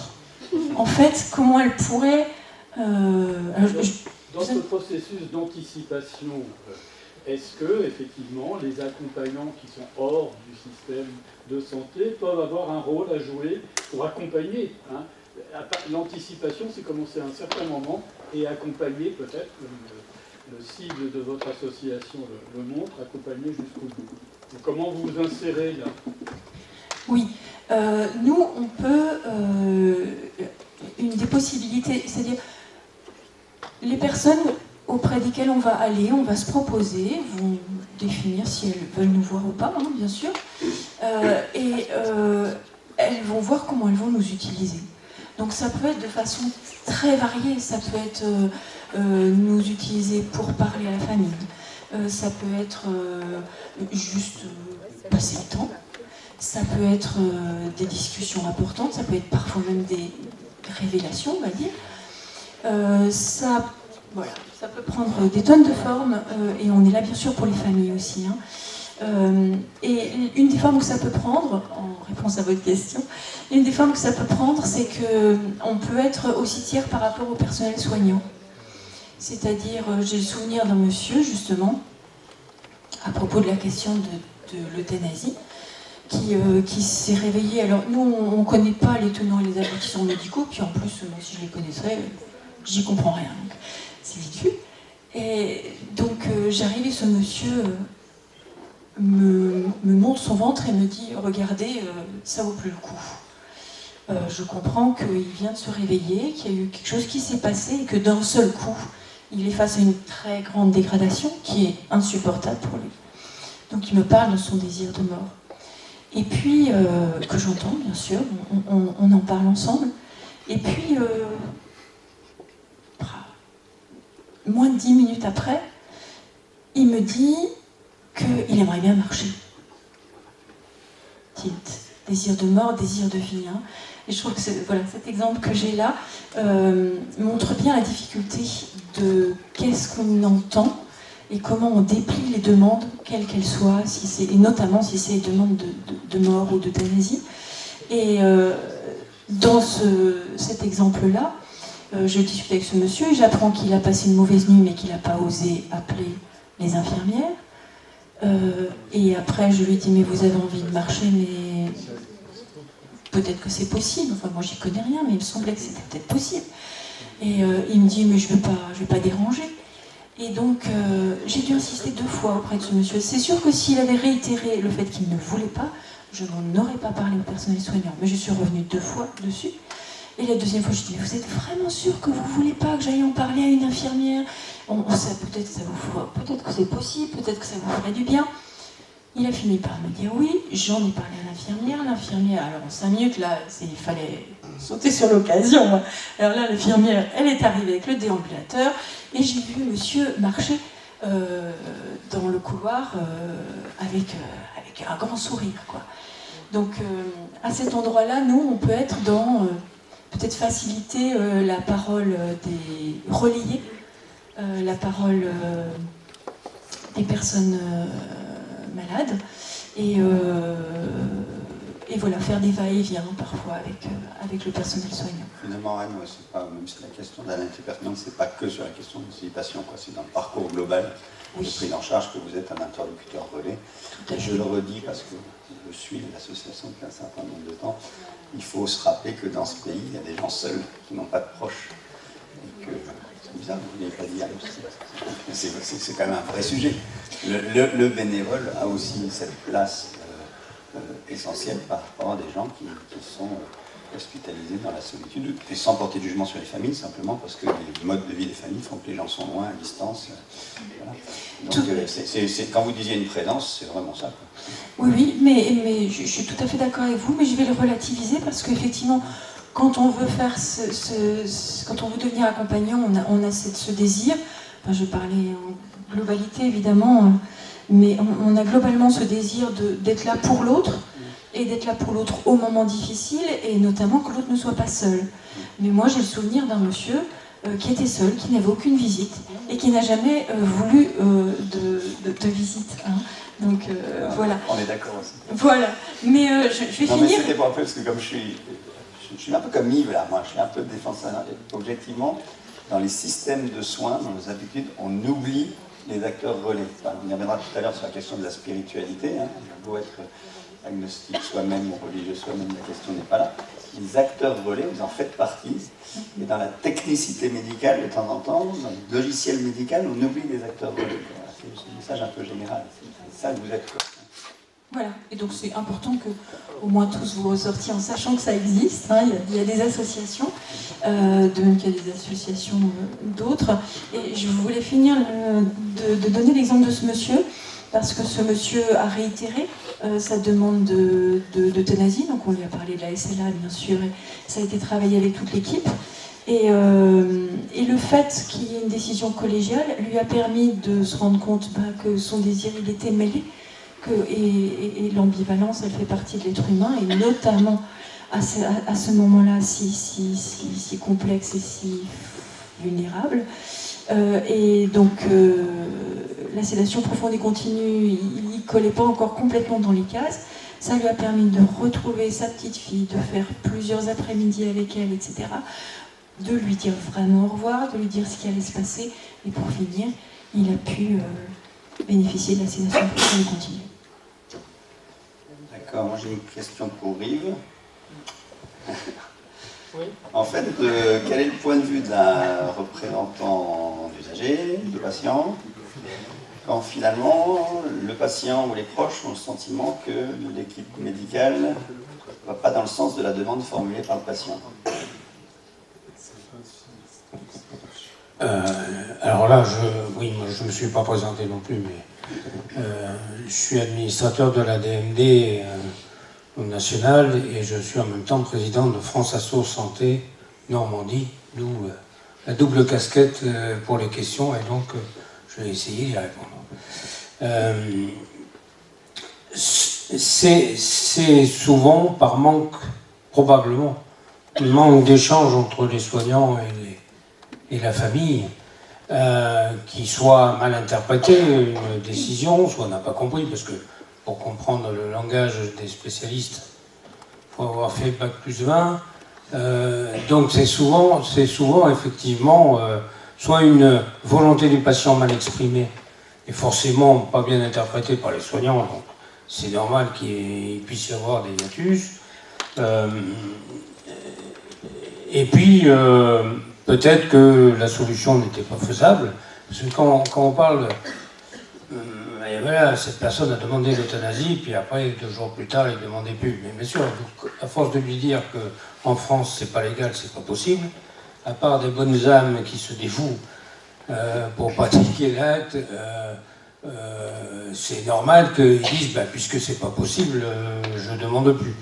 En fait, comment elle pourrait... Dans ce processus d'anticipation, est-ce que, effectivement, les accompagnants qui sont hors du système de santé peuvent avoir un rôle à jouer pour accompagner, hein? L'anticipation, c'est commencer à un certain moment et accompagner peut-être, le cible de votre association le montre, accompagner jusqu'au bout. Donc, comment vous vous insérez là? Oui, nous, on peut... une des possibilités, c'est-à-dire les personnes auprès desquelles on va aller, on va se proposer, vont définir si elles veulent nous voir ou pas, hein, bien sûr, et elles vont voir comment elles vont nous utiliser. Donc ça peut être de façon très variée, ça peut être nous utiliser pour parler à la famille, ça peut être juste passer le temps, ça peut être des discussions importantes, ça peut être parfois même des révélations, on va dire. Voilà, ça peut prendre des tonnes de formes, et on est là bien sûr pour les familles aussi, hein. Et une des formes que ça peut prendre, en réponse à votre question, Une des formes que ça peut prendre, c'est qu'on peut être aussi tiers par rapport au personnel soignant. C'est-à-dire, j'ai le souvenir d'un monsieur, justement, à propos de la question de l'euthanasie, qui s'est réveillé. Alors, nous, on ne connaît pas les tenants et les aboutissants médicaux, puis en plus, moi, si je les connaissais, j'y comprends rien. Donc, c'est vite vu. Et donc, j'arrive et ce monsieur me montre son ventre et me dit « Regardez, ça vaut plus le coup ». Je comprends qu'il vient de se réveiller, qu'il y a eu quelque chose qui s'est passé et que d'un seul coup, il est face à une très grande dégradation qui est insupportable pour lui. Donc il me parle de son désir de mort. Et puis, que j'entends bien sûr, on en parle ensemble. Et puis, moins de 10 minutes après, il me dit qu'il aimerait bien marcher. Désir de mort, désir de vie. Hein. Et je trouve que voilà, cet exemple que j'ai là montre bien la difficulté de qu'est-ce qu'on entend et comment on déplie les demandes, quelles qu'elles soient, et notamment si c'est des demandes de mort ou d'euthanasie. Et dans cet exemple-là, je discute avec ce monsieur et j'apprends qu'il a passé une mauvaise nuit mais qu'il n'a pas osé appeler les infirmières. Et après, je lui dis, mais vous avez envie de marcher, mais peut-être que c'est possible. Enfin, moi, j'y connais rien, mais il me semblait que c'était peut-être possible. Et il me dit, mais je vais pas déranger. Et donc, j'ai dû insister 2 fois auprès de ce monsieur. C'est sûr que s'il avait réitéré le fait qu'il ne voulait pas, je n'en aurais pas parlé au personnel soignant. Mais je suis revenue 2 fois dessus. Et la deuxième fois, je dis, mais vous êtes vraiment sûr que vous ne voulez pas que j'aille en parler à une infirmière? Peut-être que c'est possible, peut-être que ça vous ferait du bien. Il a fini par me dire oui, j'en ai parlé à l'infirmière. L'infirmière, alors en 5 minutes, là, il fallait sauter sur l'occasion. Alors là, l'infirmière, elle est arrivée avec le déambulateur et j'ai vu monsieur marcher dans le couloir avec un grand sourire, quoi. Donc, à cet endroit-là, nous, on peut être dans... peut-être faciliter la parole relayer la parole des personnes malades et voilà, faire des va-et-vient parfois avec le personnel soignant. Finalement, Anne, c'est pas, même si la question d'Alain était pertinente, c'est pas que sur la question de ces patients, quoi. C'est dans le parcours global de prise en charge que vous êtes un interlocuteur relais. Et je le redis parce que je suis l'association depuis un certain nombre de temps. Il faut se rappeler que dans ce pays, il y a des gens seuls qui n'ont pas de proches. Et que, c'est bizarre, vous ne l'avez pas dit, c'est quand même un vrai sujet. Le bénévole a aussi cette place essentielle par rapport à des gens qui sont hospitalisés dans la solitude, et sans porter de jugement sur les familles, simplement parce que les modes de vie des familles font que les gens sont loin, à distance. Voilà. Donc, quand vous disiez une présence, c'est vraiment ça, quoi. Oui, mais je suis tout à fait d'accord avec vous, mais je vais le relativiser parce qu'effectivement, quand on veut faire quand on veut devenir accompagnant, on a ce désir. Enfin, je parlais en globalité évidemment, mais on a globalement ce désir d'être là pour l'autre et d'être là pour l'autre au moment difficile et notamment que l'autre ne soit pas seul. Mais moi, j'ai le souvenir d'un monsieur qui était seul, qui n'avait aucune visite et qui n'a jamais voulu de visite. Hein. Donc voilà. On est d'accord aussi. Voilà. Mais je vais finir. Mais c'était pour un peu, parce que comme je suis un peu comme Yves là, moi je suis un peu défenseur. Objectivement, dans les systèmes de soins, dans nos habitudes, on oublie les acteurs relais. Enfin, on y reviendra tout à l'heure sur la question de la spiritualité. Hein. Il faut être agnostique soi-même ou religieux soi-même, la question n'est pas là. Les acteurs relais, vous en faites partie. Et dans la technicité médicale, de temps en temps, dans le logiciel médical, on oublie les acteurs relais. Voilà, c'est un message un peu général. C'est ça que vous êtes, quoi. Voilà, et donc c'est important que au moins tous vous ressortiez en sachant que ça existe. Hein. Il y a des associations, de même qu'il y a des associations d'autres. Et je voulais finir de donner l'exemple de ce monsieur, parce que ce monsieur a réitéré sa demande d'euthanasie. Donc on lui a parlé de la SLA, bien sûr, et ça a été travaillé avec toute l'équipe. Et le fait qu'il y ait une décision collégiale lui a permis de se rendre compte que son désir, il était mêlé. Et l'ambivalence, elle fait partie de l'être humain, et notamment à ce moment-là si complexe et si vulnérable. Et donc, la sédation profonde et continue, il ne collait pas encore complètement dans les cases, Ça lui a permis de retrouver sa petite fille, de faire plusieurs après-midi avec elle, etc. De lui dire vraiment au revoir, de lui dire ce qui allait se passer. Et pour finir, il a pu bénéficier de la sédation profonde continue. D'accord, moi j'ai une question pour Yves. Oui. En fait, quel est le point de vue d'un représentant d'usager, de patient, quand finalement le patient ou les proches ont le sentiment que l'équipe médicale ne va pas dans le sens de la demande formulée par le patient? Alors là, moi, je ne me suis pas présenté non plus, mais je suis administrateur de la DMD nationale et je suis en même temps président de France Asso Santé Normandie, d'où la double casquette pour les questions, et donc je vais essayer d'y répondre. C'est souvent par manque, probablement, manque d'échange entre les soignants et la famille, qui soit mal interprété une décision, soit n'a pas compris, parce que pour comprendre le langage des spécialistes, il faut avoir fait Bac plus 20. Donc c'est souvent effectivement soit une volonté du patient mal exprimée, et forcément pas bien interprétée par les soignants, donc c'est normal qu'il puisse y avoir des hiatus. Et puis, peut-être que la solution n'était pas faisable, parce que quand on parle, et voilà, cette personne a demandé l'euthanasie, puis après, 2 jours plus tard, il ne demandait plus. Mais bien sûr, à force de lui dire qu'en France, c'est pas légal, c'est pas possible, à part des bonnes âmes qui se dévouent pour pratiquer l'acte, c'est normal qu'ils disent, puisque c'est pas possible, je ne demande plus.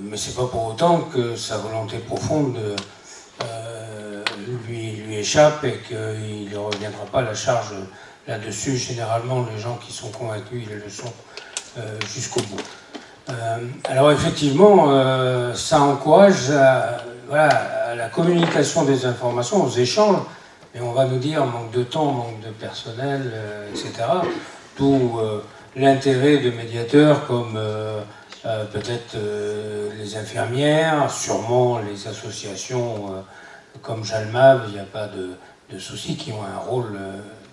Mais c'est pas pour autant que sa volonté profonde lui échappe et qu'il ne reviendra pas à la charge là-dessus. Généralement, les gens qui sont convaincus, ils le sont jusqu'au bout. Alors effectivement, ça encourage à la communication des informations, aux échanges, mais on va nous dire manque de temps, manque de personnel, etc. D'où l'intérêt de médiateurs comme peut-être les infirmières, sûrement les associations comme Jalmav, il n'y a pas de souci, qui ont un rôle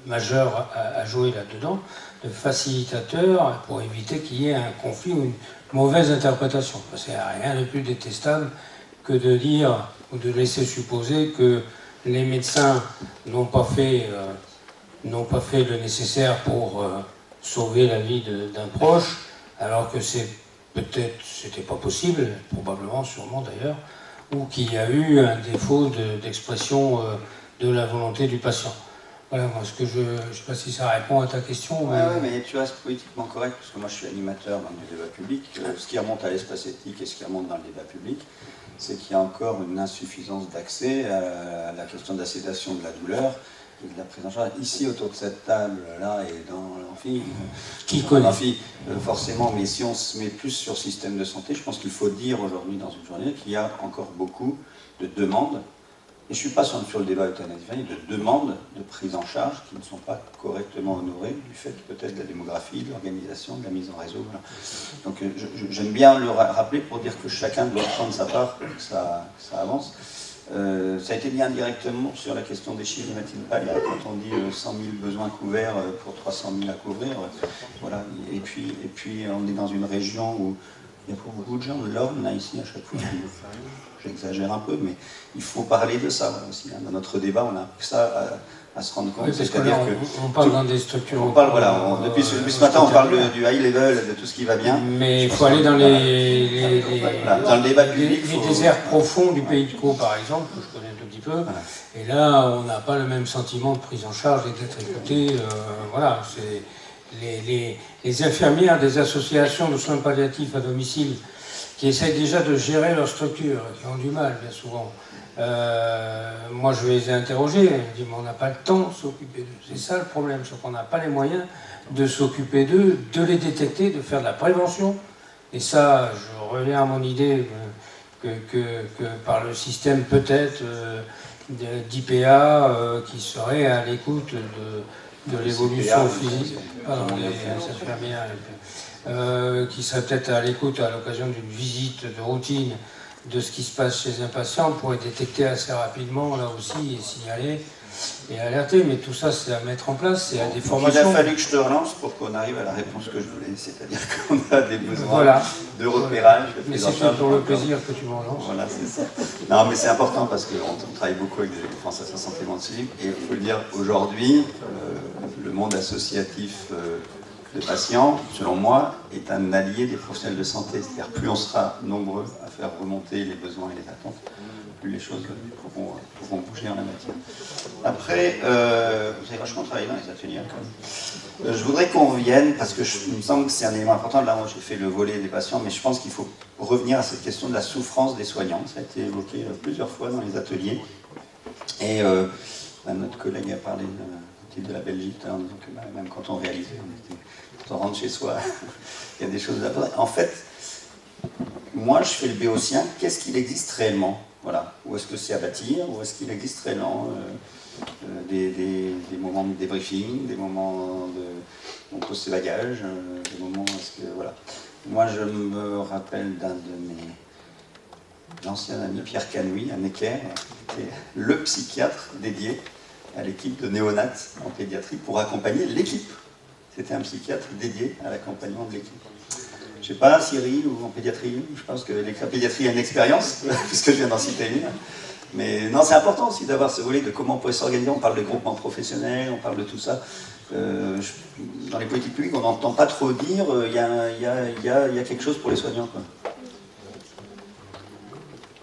majeur à jouer là-dedans, de facilitateurs pour éviter qu'il y ait un conflit ou une mauvaise interprétation. Parce qu'il n'y a rien de plus détestable que de dire ou de laisser supposer que les médecins n'ont pas fait le nécessaire pour sauver la vie d'un proche, alors que c'était pas possible, probablement, sûrement d'ailleurs, ou qu'il y a eu un défaut d'expression de la volonté du patient. Voilà, moi, je ne sais pas si ça répond à ta question. Oui, mais tu restes politiquement correct, parce que moi je suis animateur dans le débat public. Ce qui remonte à l'espace éthique et ce qui remonte dans le débat public, c'est qu'il y a encore une insuffisance d'accès à la question de la sédation de la douleur et de la prise en charge. Ici, autour de cette table-là et dans l'amphi, qui connaît l'amphi, forcément, mais si on se met plus sur le système de santé, je pense qu'il faut dire aujourd'hui dans une journée qu'il y a encore beaucoup de demandes, et je ne suis pas sur le débat euthanasie, de demandes de prise en charge qui ne sont pas correctement honorées du fait peut-être de la démographie, de l'organisation, de la mise en réseau. Voilà. Donc j'aime bien le rappeler pour dire que chacun doit prendre sa part pour que ça avance. Ça a été dit indirectement sur la question des chiffres de Mathilde Paglia, quand on dit 100 000 besoins couverts pour 300 000 à couvrir. Voilà. Et puis on est dans une région où il y a beaucoup de gens de l'Orne là ici à chaque fois. J'exagère un peu, mais il faut parler de ça aussi. Dans notre débat, on a ça à se rendre compte. Oui, c'est-à-dire on parle dans des structures. On parle, depuis ce matin, on parle du high level, de tout ce qui va bien. Mais il faut aller dans dans le débat public. Les déserts profonds du Pays de Caux, par exemple, que je connais un tout petit peu. Voilà. Et là, on n'a pas le même sentiment de prise en charge et d'être écouté. Voilà, c'est les infirmières des associations de soins palliatifs à domicile qui essayent déjà de gérer leur structure, qui ont du mal bien souvent. Moi, je les ai interrogés, ils me disent mais on n'a pas le temps de s'occuper d'eux. C'est ça le problème, c'est qu'on n'a pas les moyens de s'occuper d'eux, de les détecter, de faire de la prévention. Et ça, je reviens à mon idée que par le système peut-être d'IPA qui serait à l'écoute de l'évolution physique, pardon, les infirmières, qui serait peut-être à l'écoute à l'occasion d'une visite de routine de ce qui se passe chez un patient, pourrait détecter assez rapidement, là aussi, et signaler et alerter. Mais tout ça, c'est à mettre en place, c'est à des formations. Il a fallu que je te relance pour qu'on arrive à la réponse que je voulais, c'est-à-dire qu'on a des besoins de repérage, de mais prise en c'est charge. pour le plaisir que tu m'en lances. Voilà, c'est ça. Non, mais c'est important parce qu'on travaille beaucoup avec des France Santé Mentale, et il faut le dire, aujourd'hui, le monde associatif de patients, selon moi, est un allié des professionnels de santé. C'est-à-dire plus on sera nombreux à faire remonter les besoins et les attentes, plus les choses pourront bouger en la matière. Après, vous avez vachement travaillé dans les ateliers quand même. Je voudrais qu'on revienne, parce que il me semble que c'est un élément important. Là, moi, j'ai fait le volet des patients, mais je pense qu'il faut revenir à cette question de la souffrance des soignants. Ça a été évoqué plusieurs fois dans les ateliers. Et notre collègue a parlé de la Belgique, en disant que même quand on réalisait, quand on rentre chez soi, il y a des choses à faire. En fait, moi, je fais le béotien. Qu'est-ce qu'il existe réellement? Voilà. Où est-ce que c'est à bâtir? Où est-ce qu'il existe réellement des moments de débriefing, des moments où on pose ses bagages, des moments où est-ce que... Voilà. Moi, je me rappelle d'un de mes anciens amis, Pierre Canoui, à Necker, qui était le psychiatre dédié à l'équipe de néonat en pédiatrie pour accompagner l'équipe. C'était un psychiatre dédié à l'accompagnement de l'équipe. Je ne sais pas, Cyril, ou en pédiatrie, je pense que la pédiatrie a une expérience, puisque je viens d'en citer une. Mais non, c'est important aussi d'avoir ce volet de comment on pourrait s'organiser. On parle de groupements professionnels, on parle de tout ça. Dans les politiques publiques, on n'entend pas trop dire il y a quelque chose pour les soignants, quoi.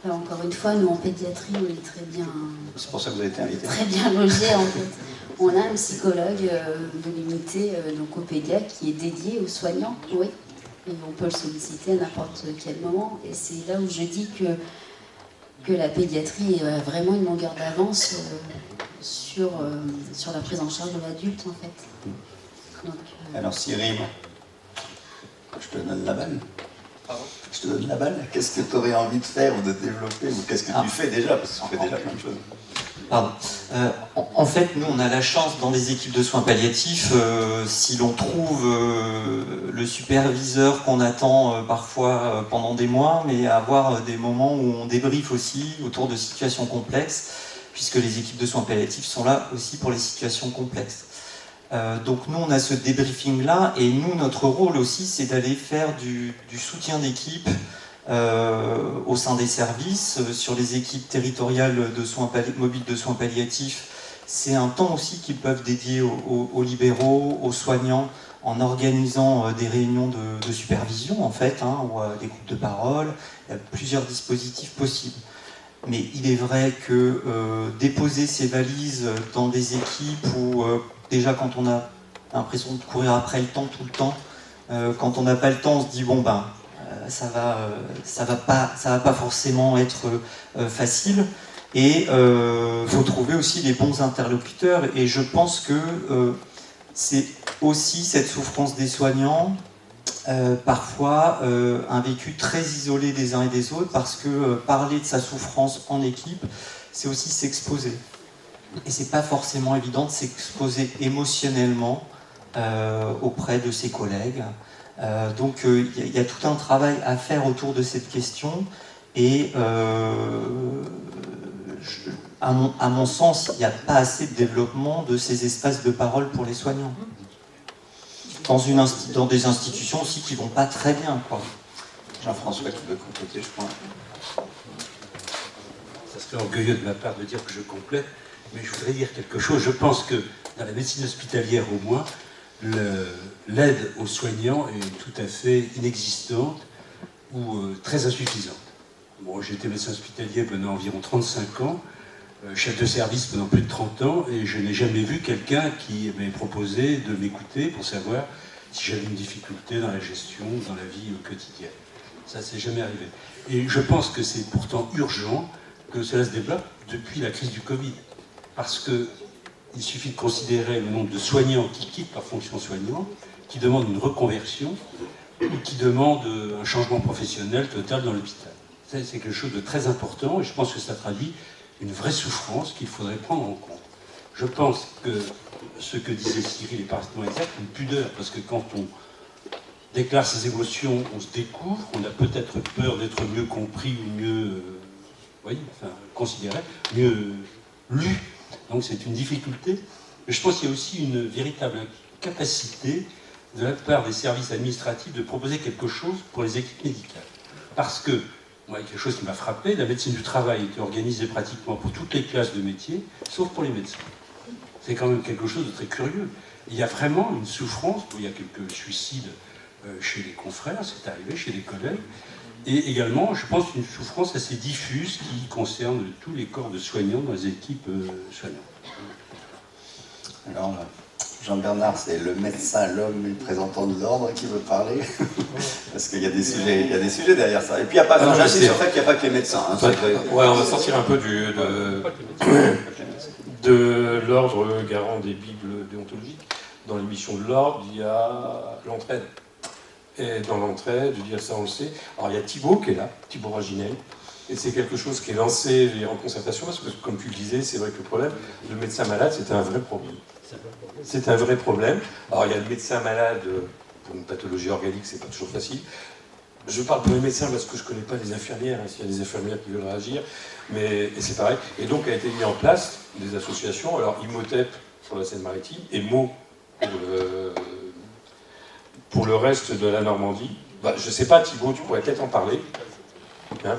Alors, encore une fois, nous en pédiatrie, on est très bien. C'est pour ça que vous avez été invité. Très bien logés en fait. On a un psychologue de l'unité donc au pédiatre qui est dédié aux soignants, oui. Et on peut le solliciter à n'importe quel moment. Et c'est là où je dis que la pédiatrie a vraiment une longueur d'avance sur la prise en charge de l'adulte en fait. Donc, alors Cyril, je te donne la balle. Pardon ? Je te donne la balle. Qu'est-ce que tu aurais envie de faire ou de développer, ou qu'est-ce que tu fais déjà, parce que tu fais déjà plein de choses. Pardon. En fait, nous, on a la chance dans les équipes de soins palliatifs, si l'on trouve le superviseur qu'on attend parfois pendant des mois, mais avoir des moments où on débriefe aussi autour de situations complexes, puisque les équipes de soins palliatifs sont là aussi pour les situations complexes. Donc nous, on a ce débriefing-là, et nous, notre rôle aussi, c'est d'aller faire du soutien d'équipe au sein des services, sur les équipes territoriales de soins mobiles de soins palliatifs. C'est un temps aussi qu'ils peuvent dédier aux libéraux, aux soignants, en organisant des réunions de supervision, en fait, ou des groupes de parole. Il y a plusieurs dispositifs possibles. Mais il est vrai que déposer ses valises dans des équipes où, déjà, quand on a l'impression de courir après le temps tout le temps, quand on n'a pas le temps, on se dit, bon, ça va pas forcément être facile. Et faut trouver aussi les bons interlocuteurs. Et je pense que c'est aussi cette souffrance des soignants, parfois un vécu très isolé des uns et des autres, parce que parler de sa souffrance en équipe, c'est aussi s'exposer. Et c'est pas forcément évident de s'exposer émotionnellement auprès de ses collègues. Donc il y a tout un travail à faire autour de cette question, et à mon sens, il n'y a pas assez de développement de ces espaces de parole pour les soignants. Dans des institutions aussi qui ne vont pas très bien, quoi. Jean-François qui veut compléter, je crois. Ça serait orgueilleux de ma part de dire que je complète, mais je voudrais dire quelque chose. Je pense que dans la médecine hospitalière au moins, l'aide aux soignants est tout à fait inexistante ou très insuffisante. Bon, j'ai été médecin hospitalier pendant environ 35 ans, chef de service pendant plus de 30 ans, et je n'ai jamais vu quelqu'un qui m'ait proposé de m'écouter pour savoir si j'avais une difficulté dans la gestion, dans la vie quotidienne. Ça, c'est jamais arrivé. Et je pense que c'est pourtant urgent que cela se développe depuis la crise du Covid. Parce qu'il suffit de considérer le nombre de soignants qui quittent leur fonction soignante, qui demandent une reconversion, ou qui demandent un changement professionnel total dans l'hôpital. C'est quelque chose de très important, et je pense que ça traduit une vraie souffrance qu'il faudrait prendre en compte. Je pense que ce que disait Cyril est parfaitement exact, une pudeur, parce que quand on déclare ses émotions, on se découvre, on a peut-être peur d'être mieux compris ou mieux considéré, mieux lu. Donc c'est une difficulté. Mais je pense qu'il y a aussi une véritable capacité de la part des services administratifs de proposer quelque chose pour les équipes médicales. Parce que, moi, quelque chose qui m'a frappé, la médecine du travail était organisée pratiquement pour toutes les classes de métiers, sauf pour les médecins. C'est quand même quelque chose de très curieux. Il y a vraiment une souffrance, il y a quelques suicides chez les confrères, c'est arrivé chez les collègues, et également, je pense, une souffrance assez diffuse qui concerne tous les corps de soignants dans les équipes soignantes. Alors, Jean-Bernard, c'est le médecin, l'homme, le représentant de l'ordre qui veut parler, parce qu'il y a des sujets derrière ça. Et puis, il n'y a pas, j'insiste sur le fait qu'il n'y a pas que les médecins. Hein, on va sortir un peu de l'ordre garant des bibles déontologiques. Dans l'émission de l'ordre, il y a l'entraide. Et dans l'entraide, je dis ça, on le sait. Alors, il y a Thibaut qui est là, Thibaut Raginel. Et c'est quelque chose qui est lancé en concertation, parce que, comme tu le disais, c'est vrai que le problème, le médecin malade, c'est un vrai problème. C'est un vrai problème. Alors, il y a le médecin malade, pour une pathologie organique, c'est pas toujours facile. Je parle pour les médecins parce que je ne connais pas les infirmières, hein, s'il y a des infirmières qui veulent réagir, et c'est pareil. Et donc, a été mis en place des associations, alors Imhotep pour la Seine-Maritime, et MO pour le reste de la Normandie. Je ne sais pas, Thibaut, tu pourrais peut-être en parler. Hein,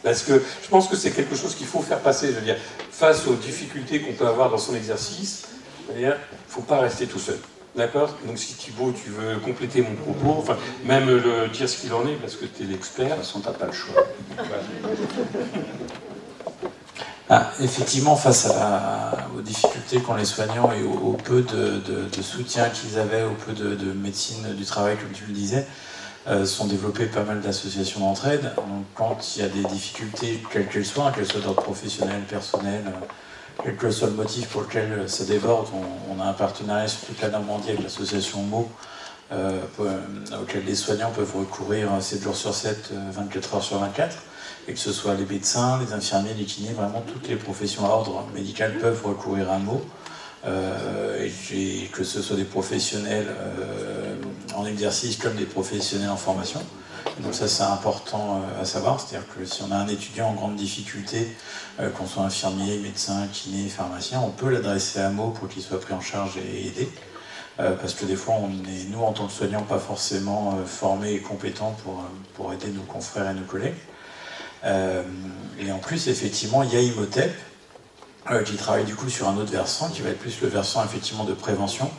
parce que je pense que c'est quelque chose qu'il faut faire passer. Je veux dire, face aux difficultés qu'on peut avoir dans son exercice, il ne faut pas rester tout seul. D'accord? Donc si Thibaut, tu veux compléter mon propos, enfin, même le dire ce qu'il en est, parce que tu es l'expert. De toute façon, tu n'as pas le choix. Effectivement, face aux difficultés qu'ont les soignants et au peu de soutien qu'ils avaient, au peu de médecine du travail, comme tu le disais, sont développées pas mal d'associations d'entraide. Donc, quand il y a des difficultés, quelles qu'elles soient d'ordre professionnel, personnel, quel que soit le motif pour lequel ça déborde, on a un partenariat sur toute la Normandie avec l'association MO, auquel les soignants peuvent recourir 7 jours sur 7, 24 heures sur 24. Et que ce soit les médecins, les infirmiers, les kinés, vraiment toutes les professions à ordre médical peuvent recourir à MO. Et que ce soit des professionnels en exercice comme des professionnels en formation. Donc ça, c'est important à savoir. C'est-à-dire que si on a un étudiant en grande difficulté, qu'on soit infirmier, médecin, kiné, pharmacien, on peut l'adresser à MO pour qu'il soit pris en charge et aidé. Parce que des fois, on est, nous, en tant que soignants, pas forcément formés et compétents pour aider nos confrères et nos collègues. Et en plus, effectivement, il y a Imhotep qui travaille du coup sur un autre versant, qui va être plus le versant effectivement de prévention,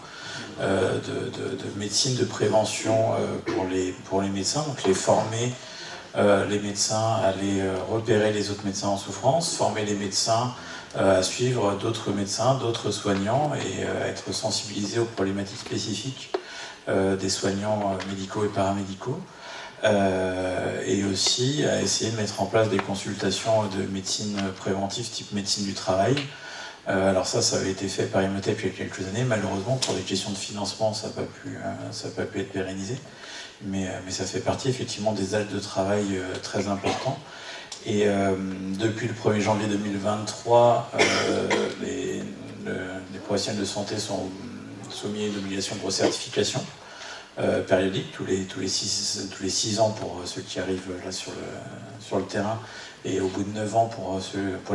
de médecine de prévention pour les médecins, donc les former les médecins à aller repérer les autres médecins en souffrance, former les médecins à suivre d'autres médecins, d'autres soignants et être sensibilisés aux problématiques spécifiques des soignants médicaux et paramédicaux. Et aussi à essayer de mettre en place des consultations de médecine préventive type médecine du travail. Alors ça avait été fait par Imhotep il y a quelques années. Malheureusement, pour des questions de financement, ça n'a pas pu être pérennisé. Mais ça fait partie effectivement des âges de travail très importants. Et depuis le 1er janvier 2023, les professionnels de santé sont soumis à une obligation de recertification périodique tous les 6 ans pour ceux qui arrivent là sur le terrain et au bout de 9 ans pour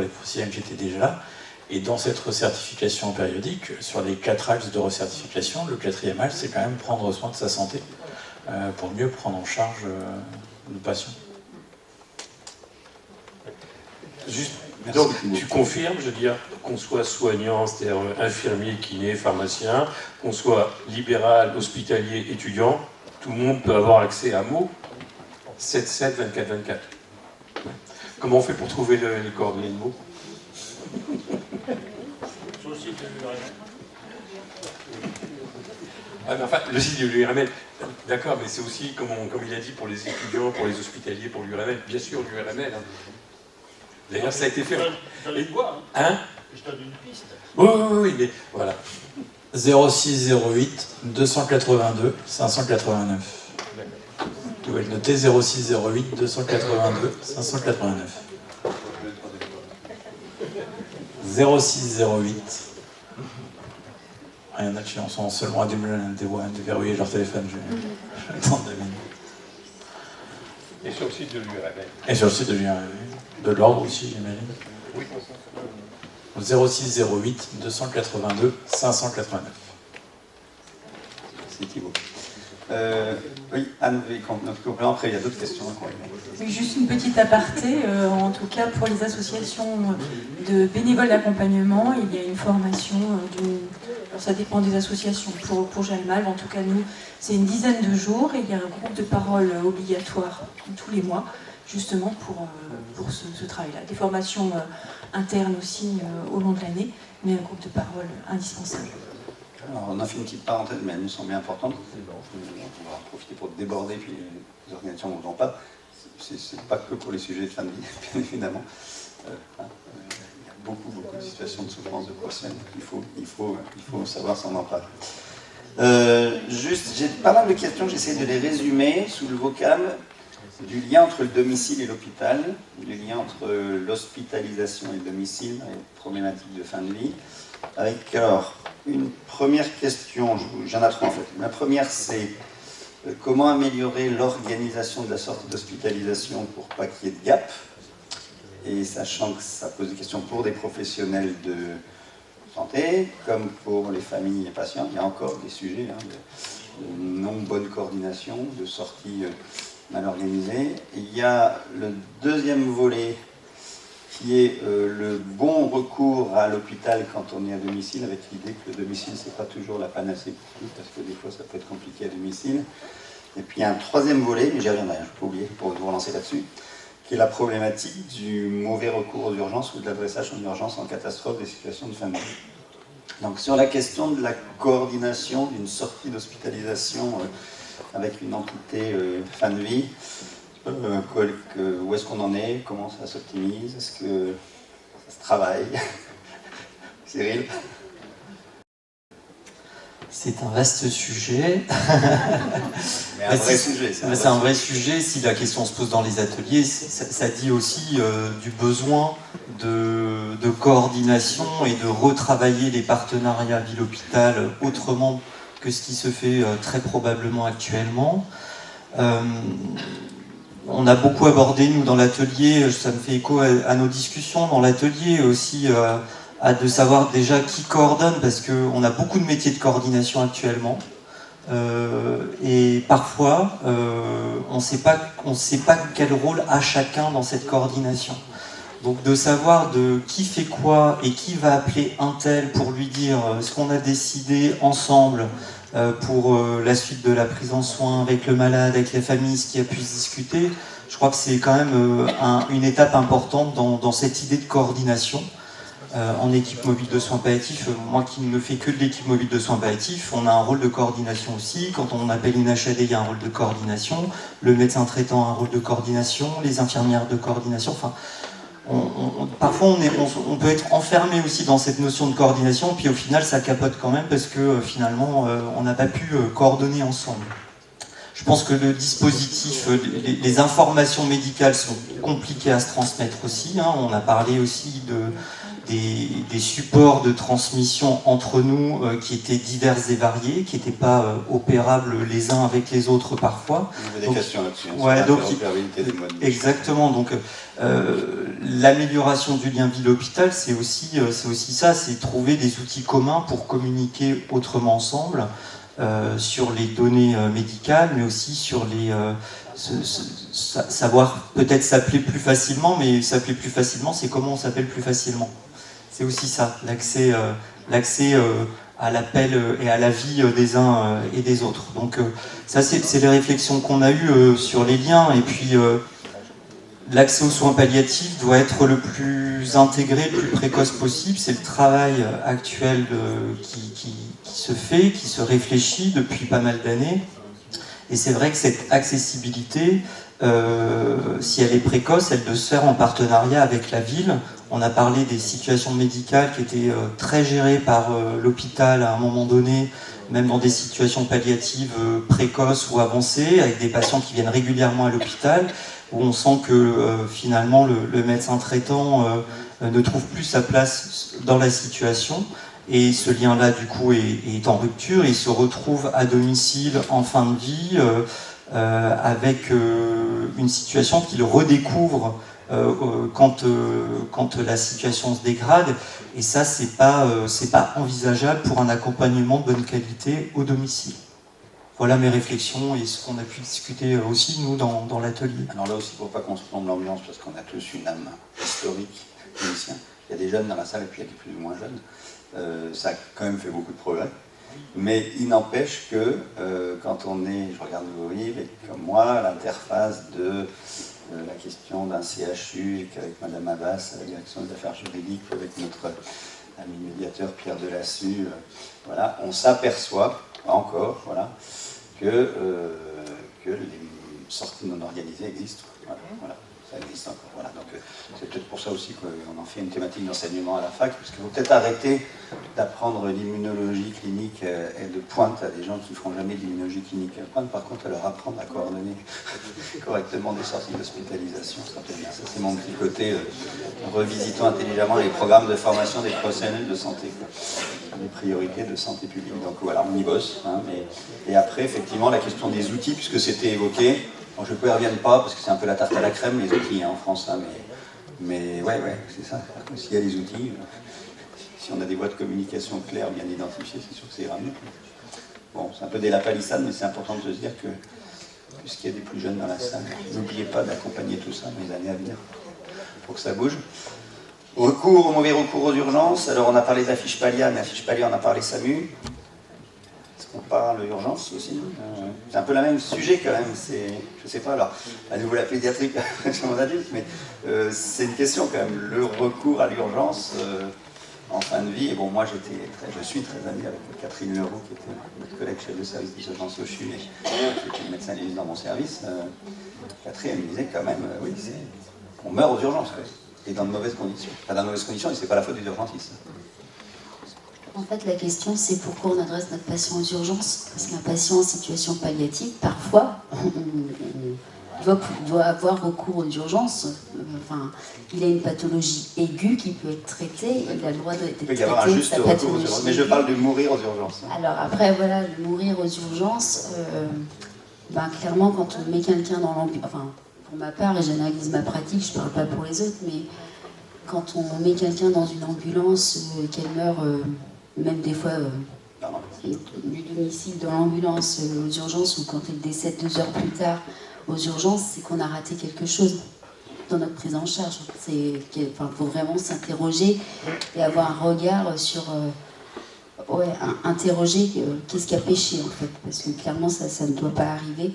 les professionnels qui étaient déjà là. Et dans cette recertification périodique, sur les 4 axes de recertification, le 4e axe, c'est quand même prendre soin de sa santé pour mieux prendre en charge nos patients. Juste, donc, tu confirmes, je veux dire, qu'on soit soignant, c'est-à-dire infirmier, kiné, pharmacien, qu'on soit libéral, hospitalier, étudiant, tout le monde peut avoir accès à MO 7-7, 24-24. Comment on fait pour trouver les coordonnées de MO? Sur le site de l'URML. Ah, mais enfin, le site de l'URML, d'accord, mais c'est aussi, comme il a dit, pour les étudiants, pour les hospitaliers, pour l'URML, bien sûr, l'URML. Hein. D'ailleurs, ça a été fait. Je donne quoi, hein? Je donne une piste. Oui, mais voilà. 0608 282 589. Vous pouvez le noter, 0608 282 589. 0608. Il y en a qui en sont seulement à déverrouiller leur téléphone. J'ai le temps de deviner. Et sur le site de l'URL. Et sur le site de l'URL. De l'ordre aussi, j'imagine. Oui. 06 08 282 589. Merci Thibault. Oui, Anne, après il y a d'autres questions. Oui, juste une petite aparté, en tout cas pour les associations de bénévoles d'accompagnement, il y a une formation alors ça dépend des associations, pour Jalmal, en tout cas nous, c'est une dizaine de jours et il y a un groupe de parole obligatoire tous les mois, justement pour ce travail-là. Des formations internes aussi au long de l'année, mais un groupe de parole indispensable. Alors, on a fait une petite parenthèse, mais elle nous semblait importante. On va en profiter pour déborder, puis les organisations ne voudront pas. C'est pas que pour les sujets de fin de vie, bien évidemment. Il y a beaucoup de situations de souffrance de professionnels. Il faut savoir s'en emparer. Juste, j'ai pas mal de questions, j'essaie de les résumer sous le vocable du lien entre le domicile et l'hôpital, du lien entre l'hospitalisation et le domicile, et les problématiques de fin de vie. Avec alors une première question, j'en ai trois en fait. La première, c'est comment améliorer l'organisation de la sortie d'hospitalisation pour pas qu'il y ait de gap, et sachant que ça pose des questions pour des professionnels de santé, comme pour les familles et patients. Il y a encore des sujets de non-bonne coordination, de sortie mal organisée. Il y a le deuxième volet qui est le bon recours à l'hôpital quand on est à domicile, avec l'idée que le domicile, c'est pas toujours la panacée pour tout, parce que des fois, ça peut être compliqué à domicile. Et puis, il y a un troisième volet, mais j'y reviendrai, je ne peux pas oublier, pour vous relancer là-dessus, qui est la problématique du mauvais recours aux urgences ou de l'adressage en urgence en catastrophe des situations de fin de vie. Donc, sur la question de la coordination d'une sortie d'hospitalisation avec une entité fin de vie, où est-ce qu'on en est, comment ça s'optimise, est-ce que ça se travaille? Cyril? C'est un vaste sujet. Mais un vrai sujet. C'est un vrai sujet. Si la question se pose dans les ateliers, ça dit aussi du besoin de coordination et de retravailler les partenariats ville-hôpital autrement que ce qui se fait très probablement actuellement. On a beaucoup abordé, nous, dans l'atelier, ça me fait écho à nos discussions dans l'atelier aussi, de savoir déjà qui coordonne, parce qu'on a beaucoup de métiers de coordination actuellement. Et parfois, on ne sait pas quel rôle a chacun dans cette coordination. Donc de savoir de qui fait quoi et qui va appeler un tel pour lui dire ce qu'on a décidé ensemble pour la suite de la prise en soin avec le malade, avec la famille, ce qui a pu se discuter, je crois que c'est quand même une étape importante dans cette idée de coordination. En équipe mobile de soins palliatifs, moi qui ne fais que de l'équipe mobile de soins palliatifs, on a un rôle de coordination aussi. Quand on appelle une HAD, il y a un rôle de coordination. Le médecin traitant a un rôle de coordination. Les infirmières de coordination. Enfin, parfois on peut être enfermé aussi dans cette notion de coordination, puis au final ça capote quand même parce que finalement on n'a pas pu coordonner ensemble. Je pense que le dispositif, les informations médicales sont compliquées à se transmettre aussi. On a parlé aussi des supports de transmission entre nous qui étaient divers et variés, qui n'étaient pas opérables les uns avec les autres parfois. Il y avait des questions là-dessus. Ouais, donc, exactement. Donc, l'amélioration du lien ville-hôpital, c'est aussi ça, c'est trouver des outils communs pour communiquer autrement ensemble sur les données médicales, mais aussi sur les savoir peut-être s'appeler plus facilement, mais s'appeler plus facilement, c'est comment on s'appelle plus facilement. C'est aussi ça, l'accès à l'appel et à la vie des uns et des autres. Donc ça, c'est les réflexions qu'on a eues sur les liens. Et puis, l'accès aux soins palliatifs doit être le plus intégré, le plus précoce possible. C'est le travail actuel qui se fait, qui se réfléchit depuis pas mal d'années. Et c'est vrai que cette accessibilité, si elle est précoce, elle doit se faire en partenariat avec la ville. On a parlé des situations médicales qui étaient très gérées par l'hôpital à un moment donné, même dans des situations palliatives précoces ou avancées, avec des patients qui viennent régulièrement à l'hôpital, où on sent que finalement le médecin traitant ne trouve plus sa place dans la situation. et ce lien-là du coup est en rupture, et il se retrouve à domicile en fin de vie avec une situation qu'il redécouvre quand la situation se dégrade, et ça c'est pas envisageable pour un accompagnement de bonne qualité au domicile. Voilà mes réflexions et ce qu'on a pu discuter aussi nous dans l'atelier. Alors là aussi, pour pas qu'on se plombe l'ambiance, parce qu'on a tous une âme historique, musicien. Il y a des jeunes dans la salle et puis il y a des plus ou moins jeunes. Ça a quand même fait beaucoup de progrès. Mais il n'empêche que quand on est, je regarde vos livres, et comme moi, l'interface de la question d'un CHU, avec Madame Abbas, à la direction des affaires juridiques, avec notre ami médiateur Pierre Delassus, voilà, on s'aperçoit encore, voilà, que les sorties non organisées existent. Voilà, ça existe encore. Voilà. Donc c'est peut-être pour ça aussi qu'on en fait une thématique d'enseignement à la fac, parce qu'il faut peut-être arrêter d'apprendre l'immunologie clinique de pointe à des gens qui ne feront jamais d'immunologie clinique à pointe. Par contre, à leur apprendre à coordonner correctement des sorties d'hospitalisation, ça c'est mon petit côté. Revisitons intelligemment les programmes de formation des professionnels de santé, les priorités de santé publique. Donc voilà, on y bosse. Hein, et après, effectivement, la question des outils, puisque c'était évoqué. Bon, je ne peux y revienne pas parce que c'est un peu la tarte à la crème, les outils en France, hein, mais ouais, c'est ça. S'il y a les outils, si on a des voies de communication claires, bien identifiées, c'est sûr que ça ira mieux. Bon, c'est un peu des lapalissades, mais c'est important de se dire que, puisqu'il y a des plus jeunes dans la salle, n'oubliez pas d'accompagner tout ça dans les années à venir, pour que ça bouge. Mauvais recours aux urgences. Alors on a parlé d'affiches Palia, mais affiches Palia, on a parlé SAMU. On parle d'urgence aussi. C'est un peu le même sujet quand même. Je sais pas, alors, à nouveau la pédiatrie chez mon adulte, mais c'est une question quand même. Le recours à l'urgence en fin de vie. Et bon, moi je suis très ami avec Catherine Leroux, qui était notre collègue chef de service d'urgence au CHU, et qui était le médecin légiste dans mon service. Catherine, elle me disait quand même, oui, on meurt aux urgences, quoi, et dans de mauvaises conditions. Enfin, dans de mauvaises conditions, et c'est pas la faute des urgentistes. En fait, la question, c'est pourquoi on adresse notre patient aux urgences. Parce qu'un patient en situation palliative, parfois, doit avoir recours aux urgences. Enfin, il a une pathologie aiguë qui peut être traitée. Il a le droit d'être traité. Il peut y avoir un juste recours aux urgences. Mais je parle de mourir aux urgences. Alors après, voilà, de mourir aux urgences, clairement, quand on met quelqu'un dans l'ambulance... Enfin, pour ma part, et j'analyse ma pratique, je ne parle pas pour les autres, mais quand on met quelqu'un dans une ambulance, qu'elle meurt... même des fois du domicile dans l'ambulance aux urgences, ou quand elle décède 2 heures plus tard aux urgences, c'est qu'on a raté quelque chose dans notre prise en charge. Faut vraiment s'interroger et avoir un regard sur... interroger qu'est-ce qui a péché en fait, parce que clairement ça ne doit pas arriver.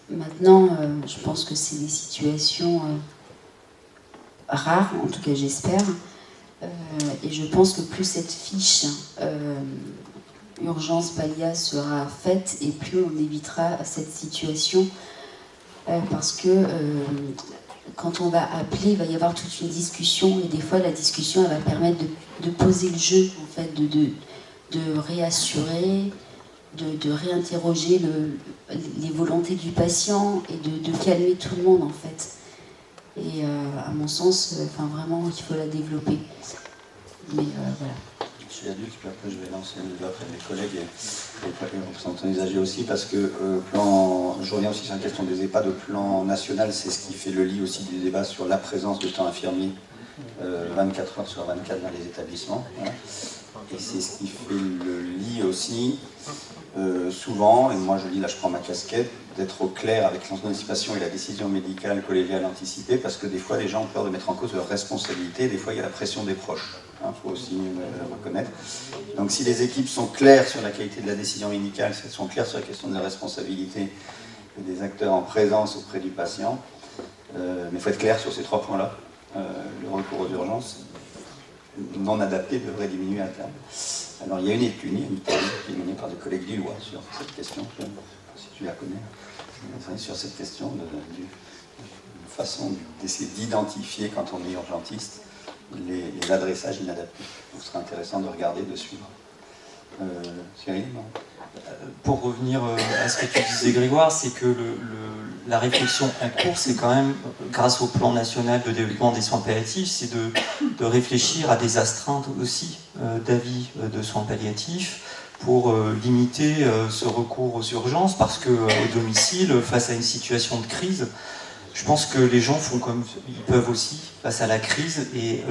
Maintenant, je pense que c'est des situations rares, en tout cas j'espère. Et je pense que plus cette fiche urgence Palia sera faite, et plus on évitera cette situation, parce que quand on va appeler, il va y avoir toute une discussion, et des fois la discussion elle va permettre de poser le jeu, en fait, de réassurer, de réinterroger les volontés du patient, et de calmer tout le monde en fait. Et à mon sens, vraiment, il faut la développer. Mais voilà. Je suis adulte, puis après je vais lancer le débat après mes collègues et les représentants des AG aussi, parce que je reviens aussi sur la question des EHPAD. Au plan national, c'est ce qui fait le lit aussi du débat sur la présence de temps infirmier 24 heures sur 24 dans les établissements. Voilà. Et c'est ce qui fait le lit aussi, souvent, et moi je dis là je prends ma casquette, d'être au clair avec l'anticipation et la décision médicale collégiale anticipée, parce que des fois les gens ont peur de mettre en cause leur responsabilité, des fois il y a la pression des proches, faut aussi le reconnaître. Donc si les équipes sont claires sur la qualité de la décision médicale, si elles sont claires sur la question de la responsabilité des acteurs en présence auprès du patient, mais il faut être clair sur ces 3 points-là. Le recours aux urgences non adapté devrait diminuer à terme. Alors il y a une étude qui est menée par des collègues lillois sur cette question, si tu la connais, sur cette question de façon d'essayer d'identifier, quand on est urgentiste, les adressages inadaptés. Donc ce serait intéressant de regarder, de suivre. Cyril, non ? Pour revenir à ce que tu disais, Grégoire, c'est que la réflexion en cours, c'est quand même, grâce au plan national de développement des soins palliatifs, c'est de réfléchir à des astreintes aussi d'avis de soins palliatifs pour limiter ce recours aux urgences, parce qu'au domicile, face à une situation de crise, je pense que les gens font comme ils peuvent aussi face à la crise, et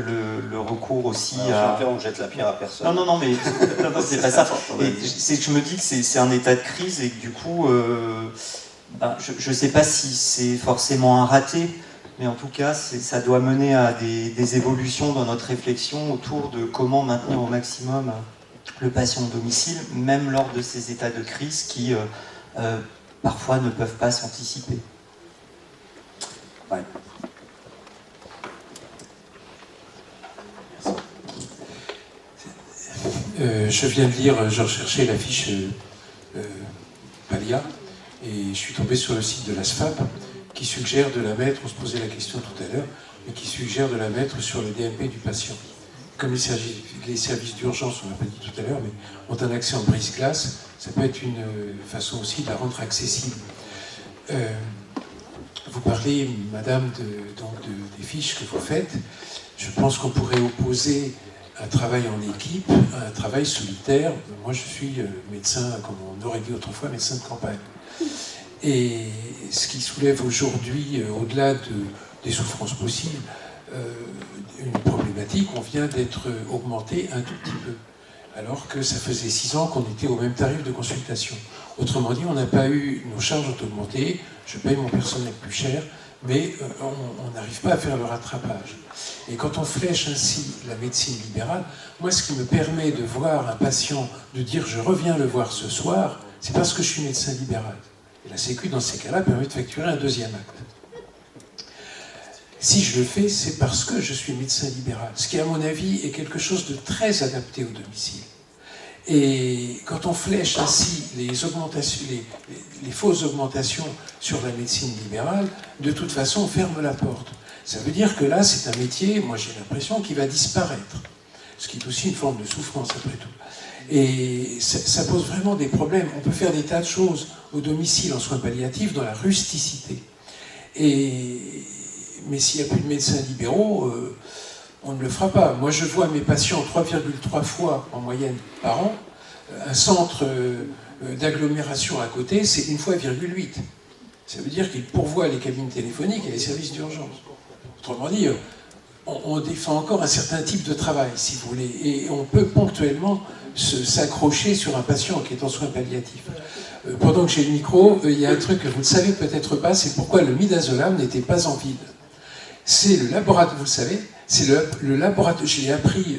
le recours aussi à... On jette la pierre à personne. Non, mais non, c'est pas ça. C'est que je me dis que c'est un état de crise et que du coup, je ne sais pas si c'est forcément un raté, mais en tout cas, ça doit mener à des évolutions dans notre réflexion autour de comment maintenir au maximum le patient au domicile, même lors de ces états de crise qui parfois ne peuvent pas s'anticiper. Ouais. Je viens de lire, je recherchais la fiche Palia, et je suis tombé sur le site de l'ASFAP qui suggère de la mettre, on se posait la question tout à l'heure, mais qui suggère de la mettre sur le DMP du patient. Comme les services d'urgence, on l'a pas dit tout à l'heure, mais ont un accès en brise-glace, ça peut être une façon aussi de la rendre accessible. Vous parlez, madame, des fiches que vous faites. Je pense qu'on pourrait opposer un travail en équipe à un travail solitaire. Moi, je suis médecin, comme on aurait dit autrefois, médecin de campagne. Et ce qui soulève aujourd'hui, au-delà des souffrances possibles, une problématique, on vient d'être augmenté un tout petit peu, alors que ça faisait 6 ans qu'on était au même tarif de consultation. Autrement dit, on n'a pas eu, nos charges ont augmenté, je paye mon personnel plus cher, mais on n'arrive pas à faire le rattrapage. Et quand on flèche ainsi la médecine libérale, moi ce qui me permet de voir un patient, de dire je reviens le voir ce soir, c'est parce que je suis médecin libéral. Et la Sécu, dans ces cas-là, permet de facturer un deuxième acte. Si je le fais, c'est parce que je suis médecin libéral, ce qui, à mon avis, est quelque chose de très adapté au domicile. Et quand on flèche ainsi les augmentations, les fausses augmentations sur la médecine libérale, de toute façon, on ferme la porte. Ça veut dire que là, c'est un métier, moi j'ai l'impression, qui va disparaître. Ce qui est aussi une forme de souffrance, après tout. Et ça pose vraiment des problèmes. On peut faire des tas de choses au domicile en soins palliatifs dans la rusticité. Mais s'il n'y a plus de médecins libéraux, on ne le fera pas. Moi, je vois mes patients 3,3 fois en moyenne par an. Un centre d'agglomération à côté, c'est 1,8 fois. Ça veut dire qu'ils pourvoient les cabines téléphoniques et les services d'urgence. Autrement dit, on défend encore un certain type de travail, si vous voulez, et on peut ponctuellement s'accrocher sur un patient qui est en soins palliatifs. Pendant que j'ai le micro, il y a un truc que vous ne savez peut-être pas, c'est pourquoi le midazolam n'était pas en ville. C'est le laboratoire, vous le savez, c'est le laboratoire, je l'ai appris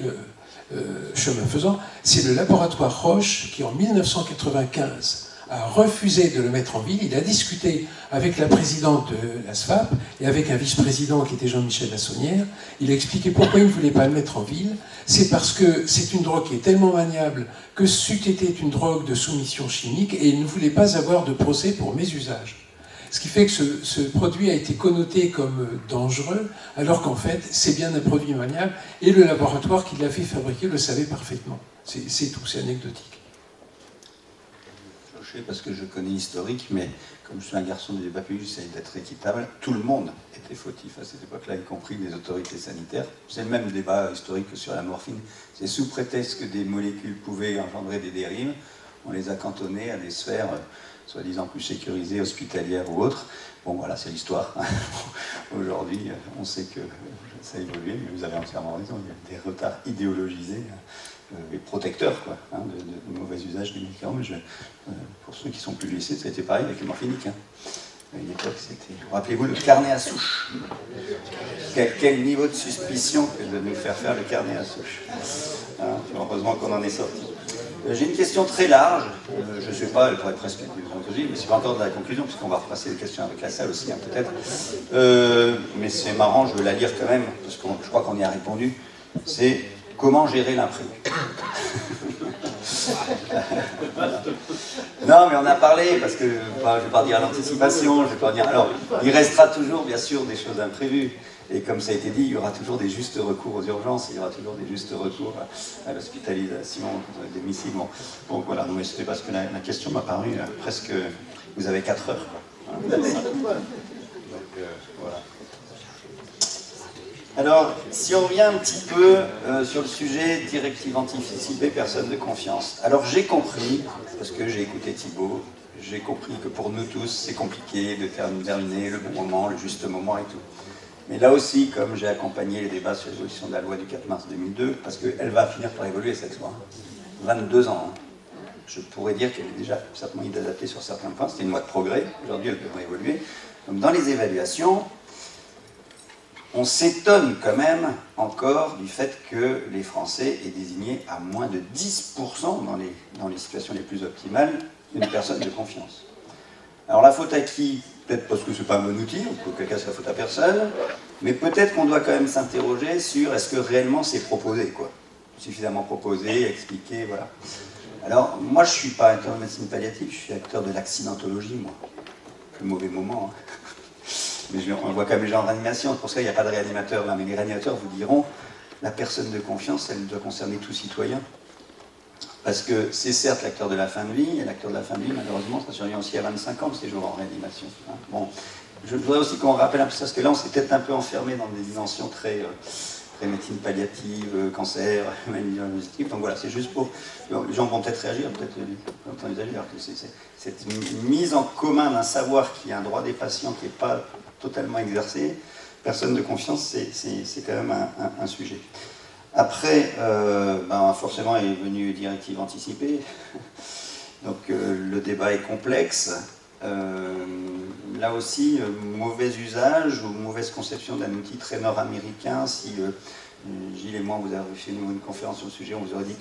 chemin faisant, c'est le laboratoire Roche qui en 1995 a refusé de le mettre en ville. Il a discuté avec la présidente de l'ASFAP et avec un vice-président qui était Jean-Michel Lassonnière. Il a expliqué pourquoi il ne voulait pas le mettre en ville. C'est parce que c'est une drogue qui est tellement maniable que c'eût été une drogue de soumission chimique et il ne voulait pas avoir de procès pour mésusage. Ce qui fait que ce produit a été connoté comme dangereux, alors qu'en fait, c'est bien un produit maniable, et le laboratoire qui l'a fait fabriquer le savait parfaitement. C'est tout, c'est anecdotique. Je sais parce que je connais l'historique, mais comme je suis un garçon des débats publics, j'essaie d'être équitable. Tout le monde était fautif à cette époque-là, y compris les autorités sanitaires. C'est le même débat historique que sur la morphine. C'est sous prétexte que des molécules pouvaient engendrer des dérives, on les a cantonnés à des sphères soi-disant plus sécurisées, hospitalières ou autres. Bon, voilà, c'est l'histoire. Aujourd'hui, on sait que ça a évolué, mais vous avez entièrement raison. Il y a des retards idéologisés et protecteurs, quoi, hein, de mauvais usage des médicaments. Mais pour ceux qui sont plus lycées, ça a été pareil avec le morphinique. Hein. À une époque, c'était... Rappelez-vous le carnet à souche. Quel niveau de suspicion que de nous faire le carnet à souche. Hein, heureusement qu'on en est sorti. J'ai une question très large, je ne sais pas, elle pourrait presque être une conclusion, mais c'est pas encore de la conclusion, puisqu'on va repasser les questions avec la salle aussi, hein, peut-être. Mais c'est marrant, je veux la lire quand même, parce que je crois qu'on y a répondu. C'est comment gérer l'imprévu. Non, mais on a parlé, parce que je ne vais pas dire l'anticipation, je vais pas dire... Alors, il restera toujours, bien sûr, des choses imprévues. Et comme ça a été dit, il y aura toujours des justes recours aux urgences, il y aura toujours des justes recours à l'hospitalisation, au domicile. Bon, voilà, mais c'était parce que la question m'a paru presque... Vous avez 4 heures, quoi. Donc, voilà. Alors, si on revient un petit peu sur le sujet directive anticipée, personne de confiance. Alors j'ai compris, parce que j'ai écouté Thibault, j'ai compris que pour nous tous, c'est compliqué de terminer le bon moment, le juste moment et tout. Mais là aussi, comme j'ai accompagné les débats sur l'évolution de la loi du 4 mars 2002, parce qu'elle va finir par évoluer cette loi, 22 ans. Je pourrais dire qu'elle est déjà certainement inadaptée sur certains points, c'était une loi de progrès, aujourd'hui elle devrait évoluer. Donc dans les évaluations, on s'étonne quand même encore du fait que les Français aient désigné à moins de 10% dans les situations les plus optimales une personne de confiance. Alors la faute à qui? Peut-être parce que c'est pas un bon outil, ou auquel cas c'est la faute à personne, mais peut-être qu'on doit quand même s'interroger sur est-ce que réellement c'est proposé, quoi. Suffisamment proposé, expliqué, voilà. Alors moi je suis pas acteur de médecine palliative, je suis acteur de l'accidentologie, moi. Le mauvais moment, hein. Mais on voit quand même les gens en réanimation, c'est pour ça qu'il n'y a pas de réanimateur là, mais les réanimateurs vous diront, la personne de confiance, elle doit concerner tout citoyen. Parce que c'est certes l'acteur de la fin de vie, et l'acteur de la fin de vie, malheureusement, ça survient aussi à 25 ans, ces jours en réanimation. Bon, je voudrais aussi qu'on rappelle un peu ça, parce que là, on s'est peut-être un peu enfermé dans des dimensions très médecine palliative, cancer, maladie digestive. Donc voilà, c'est juste pour... Les gens vont peut-être réagir, peut-être envisager, alors que c'est cette mise en commun d'un savoir qui est un droit des patients qui n'est pas totalement exercé, personne de confiance, c'est quand même un sujet. Après, forcément est venue directive anticipée, donc le débat est complexe. Là aussi, mauvais usage ou mauvaise conception d'un outil très nord-américain. Si Gilles et moi, vous avez fait une conférence sur le sujet, on vous aurait dit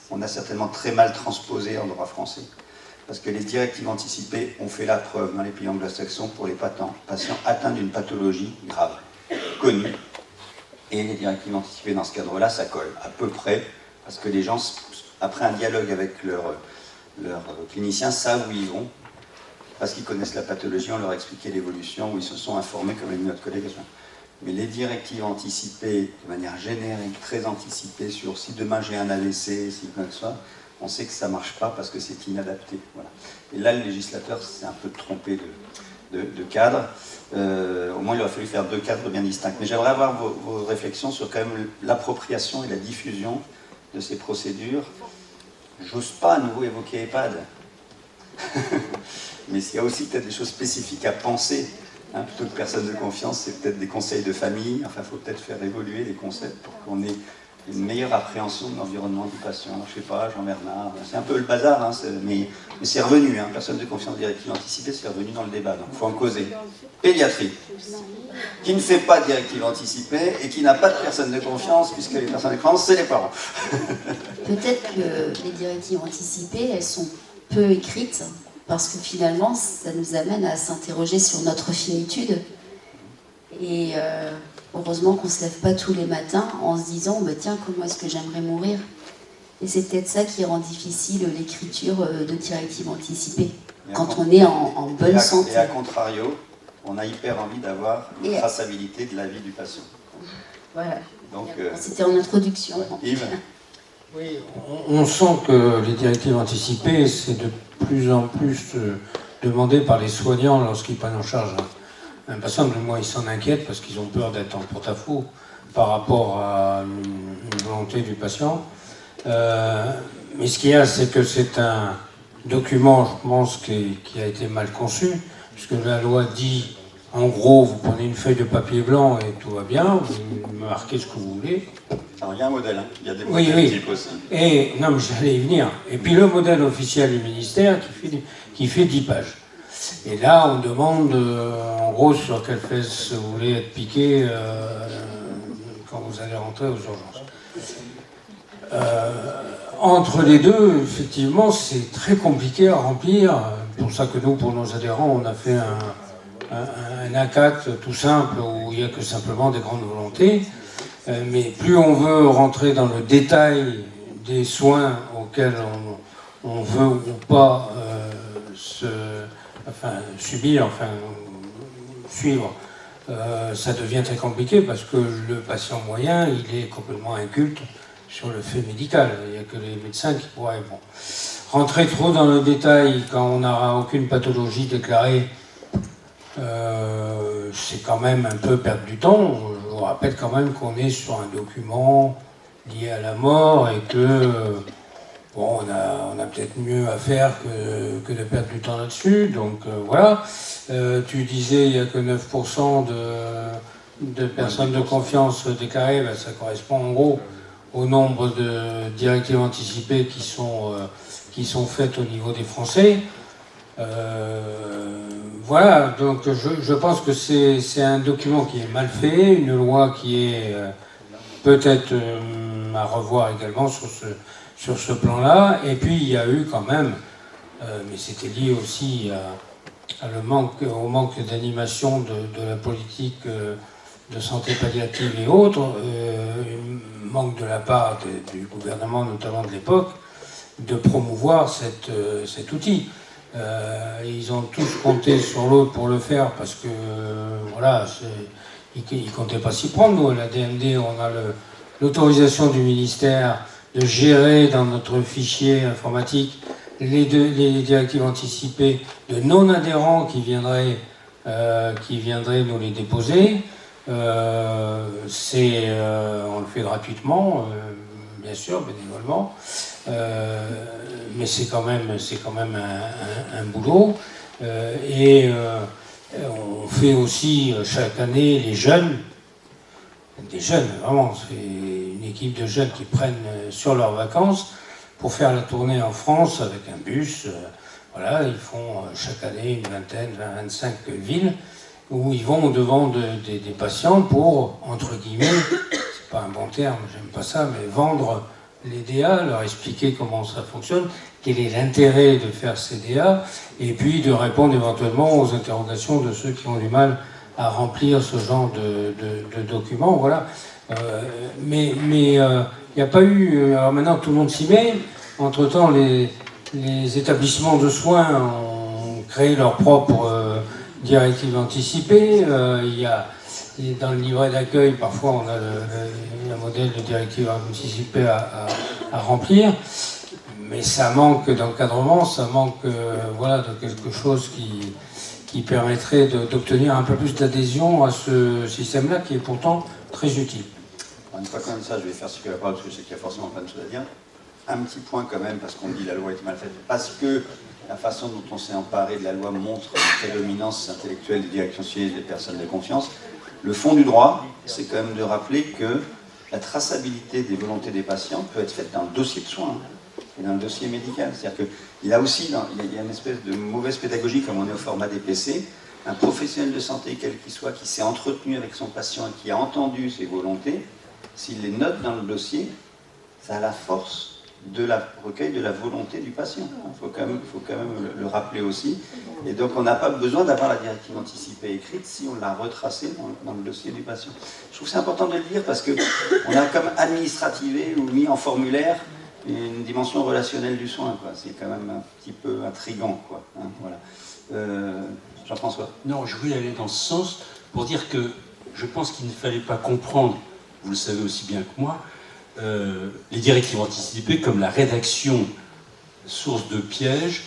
qu'on a certainement très mal transposé en droit français. Parce que les directives anticipées ont fait la preuve dans les pays anglo-saxons pour les patients atteints d'une pathologie grave, connue. Et les directives anticipées dans ce cadre-là, ça colle à peu près, parce que les gens, après un dialogue avec leur clinicien, savent où ils vont, parce qu'ils connaissent la pathologie, on leur a expliqué l'évolution, où ils se sont informés, comme l'a dit notre collègue. Mais les directives anticipées, de manière générique, très anticipées, sur si demain j'ai un AVC, si quoi que ce soit, on sait que ça ne marche pas parce que c'est inadapté. Voilà. Et là, le législateur s'est un peu trompé de cadre. Au moins, il aurait fallu faire deux cadres bien distincts. Mais j'aimerais avoir vos réflexions sur quand même l'appropriation et la diffusion de ces procédures. J'ose pas à nouveau évoquer EHPAD. Mais il y a aussi peut-être des choses spécifiques à penser. Plutôt que personne de confiance, c'est peut-être des conseils de famille. Enfin, il faut peut-être faire évoluer les concepts pour qu'on ait une meilleure appréhension de l'environnement du patient. Alors, je sais pas, Jean-Bernard, c'est un peu le bazar, mais c'est revenu. Personne de confiance directive anticipée, c'est revenu dans le débat. Donc, il faut en causer. Pédiatrie, qui ne fait pas de directive anticipée et qui n'a pas de personne de confiance, puisque les personnes de confiance, c'est les parents. Peut-être que les directives anticipées, elles sont peu écrites, parce que finalement, ça nous amène à s'interroger sur notre finitude. Et heureusement qu'on ne se lève pas tous les matins en se disant tiens, comment est-ce que j'aimerais mourir? Et c'est peut-être ça qui rend difficile l'écriture de directives anticipées, quand on est en bonne santé. Et à contrario, on a hyper envie d'avoir une traçabilité de la vie du patient. Voilà. Donc, c'était en introduction. Yves. Oui, on sent que les directives anticipées, c'est de plus en plus demandé par les soignants lorsqu'ils prennent en charge un patient. Du moins, ils s'en inquiètent parce qu'ils ont peur d'être en porte-à-faux par rapport à une volonté du patient. Mais ce qu'il y a, c'est que c'est un document, je pense, qui a été mal conçu, puisque la loi dit, en gros, vous prenez une feuille de papier blanc et tout va bien, vous marquez ce que vous voulez. Alors, il y a un modèle, il y a des modèles types aussi. Et, non, mais j'allais y venir. Et puis le modèle officiel du ministère qui fait 10 pages. Et là, on demande, en gros, sur quelle fesse vous voulez être piqué quand vous allez rentrer aux urgences. Entre les deux, effectivement, c'est très compliqué à remplir. C'est pour ça que nous, pour nos adhérents, on a fait un ACAT tout simple où il n'y a que simplement des grandes volontés. Mais plus on veut rentrer dans le détail des soins auxquels on veut ou pas suivre, ça devient très compliqué parce que le patient moyen, il est complètement inculte sur le fait médical. Il n'y a que les médecins qui pourraient rentrer trop dans le détail quand on n'a aucune pathologie déclarée. C'est quand même un peu perdre du temps. vous rappelle quand même qu'on est sur un document lié à la mort et que bon, on a peut-être mieux à faire que de perdre du temps là-dessus. Donc voilà. Tu disais il n'y a que 9% de personnes de confiance déclarées. Ben, ça correspond en gros au nombre de directives anticipées qui sont faites au niveau des Français. Voilà, donc je pense que c'est un document qui est mal fait, une loi qui est peut-être à revoir également sur ce plan-là. Et puis il y a eu quand même, mais c'était lié aussi au manque d'animation de la politique de santé palliative et autres, manque de la part du gouvernement, notamment de l'époque, de promouvoir cet outil. Ils ont tous compté sur l'autre pour le faire parce que voilà, ils ne comptaient pas s'y prendre. Nous, à la DMD, on a l'autorisation du ministère de gérer dans notre fichier informatique les directives anticipées de non-adhérents qui viendraient nous les déposer. On le fait gratuitement, bien sûr, bénévolement. Mais c'est quand même un boulot. On fait aussi chaque année les jeunes, des jeunes, vraiment, c'est une équipe de jeunes qui prennent sur leurs vacances pour faire la tournée en France avec un bus. Voilà, ils font chaque année une vingtaine, 25 villes où ils vont devant des patients pour, entre guillemets, c'est pas un bon terme, j'aime pas ça, mais vendre les DA, leur expliquer comment ça fonctionne, quel est l'intérêt de faire ces DA, et puis de répondre éventuellement aux interrogations de ceux qui ont du mal à remplir ce genre de documents. Voilà. Mais il n'y a pas eu... Alors maintenant tout le monde s'y met, entre-temps les établissements de soins ont créé leur propre directive anticipée. Il y a dans le livret d'accueil, parfois on a le modèle de directive anticipée à remplir, mais ça manque d'encadrement, ça manque voilà, de quelque chose qui permettrait d'obtenir un peu plus d'adhésion à ce système-là qui est pourtant très utile. Une fois quand même ça, je vais faire circuler la parole parce que je sais qu'il y a forcément plein de choses à dire. Un petit point quand même, parce qu'on dit la loi est mal faite, parce que la façon dont on s'est emparé de la loi montre une prédominance intellectuelle des directions civiles des personnes de confiance. Le fond du droit, c'est quand même de rappeler que la traçabilité des volontés des patients peut être faite dans le dossier de soins et dans le dossier médical. C'est-à-dire qu'il y a aussi il y a une espèce de mauvaise pédagogie, comme on est au format DPC, un professionnel de santé, quel qu'il soit, qui s'est entretenu avec son patient et qui a entendu ses volontés, s'il les note dans le dossier, ça a la force de la recueil de la volonté du patient. Il faut quand même le rappeler aussi. Et donc on n'a pas besoin d'avoir la directive anticipée écrite si on l'a retracée dans le dossier du patient. Je trouve que c'est important de le dire parce qu'on a comme administrativé ou mis en formulaire une dimension relationnelle du soin. C'est quand même un petit peu intriguant. Voilà. Jean-François. Non, je voulais aller dans ce sens pour dire que je pense qu'il ne fallait pas comprendre, vous le savez aussi bien que moi, les directives anticipées comme la rédaction source de piège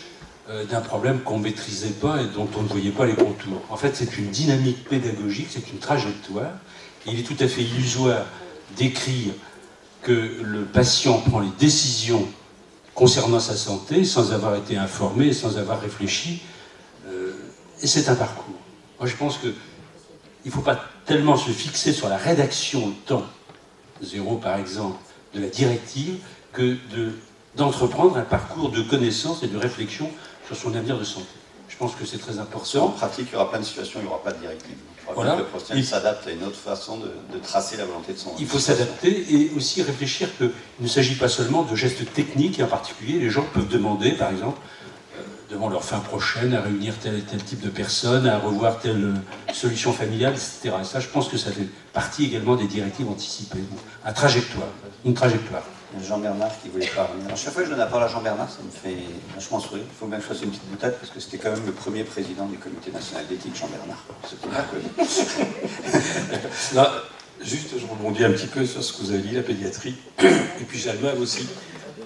d'un problème qu'on ne maîtrisait pas et dont on ne voyait pas les contours. En fait, c'est une dynamique pédagogique, c'est une trajectoire. Et il est tout à fait illusoire d'écrire que le patient prend les décisions concernant sa santé sans avoir été informé, sans avoir réfléchi. Et c'est un parcours. Moi, je pense qu'il ne faut pas tellement se fixer sur la rédaction au temps zéro, par exemple, de la directive, que d'entreprendre un parcours de connaissance et de réflexion sur son avenir de santé. Je pense que c'est très important. En pratique, il y aura plein de situations où il n'y aura pas de directive. Voilà. Le professionnel s'adapte à une autre façon de tracer la volonté de son... Il faut s'adapter et aussi réfléchir qu'il ne s'agit pas seulement de gestes techniques, et en particulier, les gens peuvent demander, par exemple, devant leur fin prochaine, à réunir tel et tel type de personnes, à revoir telle solution familiale, etc. Et ça, je pense que ça fait partie également des directives anticipées. Une trajectoire. Jean-Bernard qui voulait parler. Alors, chaque fois que je donne la parole à Jean-Bernard, ça me fait vachement sourire. Il faut bien que je fasse une petite boutade parce que c'était quand même le premier président du Comité national d'éthique, Jean-Bernard. C'était pas connu. Là, juste, je rebondis un petit peu sur ce que vous avez dit, la pédiatrie, et puis Jalmave aussi.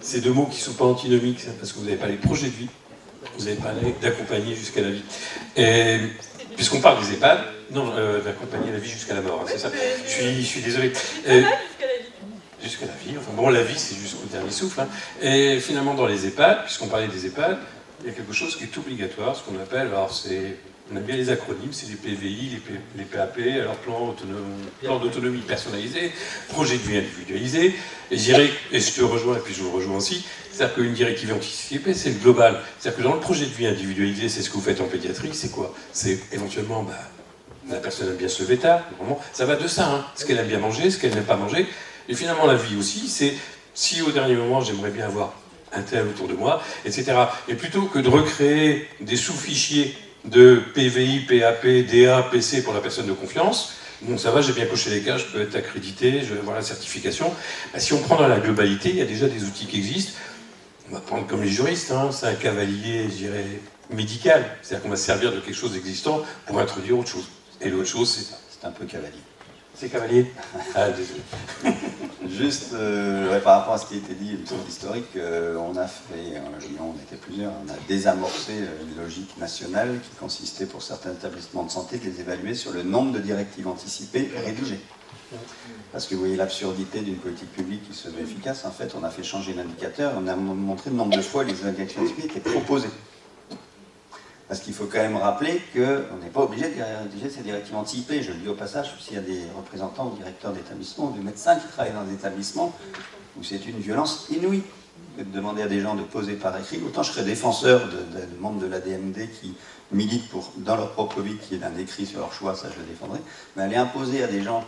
Ces deux mots qui ne sont pas antinomiques, c'est parce que vous n'avez pas les projets de vie. Vous avez parlé d'accompagner jusqu'à la vie. Et puisqu'on parle des EHPAD, non, d'accompagner la vie jusqu'à la mort, hein, c'est ça. Je suis désolé. Jusqu'à la vie, enfin bon, la vie c'est jusqu'au dernier souffle. Hein. Et finalement dans les EHPAD, puisqu'on parlait des EHPAD, il y a quelque chose qui est obligatoire, ce qu'on appelle, alors c'est, on aime bien les acronymes, c'est les PVI, les PAP, alors plan d'autonomie personnalisé, projet de vie individualisé, et je dirais, et je te rejoins, et puis je vous rejoins aussi, c'est-à-dire qu'une directive anticipée, c'est le global. C'est-à-dire que dans le projet de vie individualisé, c'est ce que vous faites en pédiatrie, c'est quoi? C'est éventuellement, la personne aime bien se lever tard, vraiment, ça va de ça, hein, ce qu'elle aime bien manger, ce qu'elle n'aime pas manger. Et finalement, la vie aussi, c'est si au dernier moment, j'aimerais bien avoir un tel autour de moi, etc. Et plutôt que de recréer des sous-fichiers de PVI, PAP, DA, PC pour la personne de confiance, bon, ça va, j'ai bien coché les cases, je peux être accrédité, je vais avoir la certification. Si on prend dans la globalité, il y a déjà des outils qui existent. On va prendre comme les juristes, hein, c'est un cavalier, je dirais, médical. C'est-à-dire qu'on va se servir de quelque chose d'existant pour introduire autre chose. Et l'autre chose, c'est ça. C'est un peu cavalier. C'est cavalier. Ah, désolé. Juste par rapport à ce qui a été dit, une sorte historique, on a fait, on était plusieurs, on a désamorcé une logique nationale qui consistait pour certains établissements de santé de les évaluer sur le nombre de directives anticipées rédigées. Parce que vous voyez l'absurdité d'une politique publique qui se veut efficace, en fait on a fait changer l'indicateur, on a montré le nombre de fois les directives anticipées étaient proposées. Parce qu'il faut quand même rappeler qu'on n'est pas obligé de rédiger ces directives anticipées. Je le dis au passage, s'il y a des représentants ou directeurs d'établissement ou de médecins qui travaillent dans des établissements où c'est une violence inouïe que de demander à des gens de poser par écrit. Autant je serais défenseur de membres de l'ADMD qui militent pour, dans leur propre vie, qu'il y ait un écrit sur leur choix, ça je le défendrai. Mais aller imposer à des gens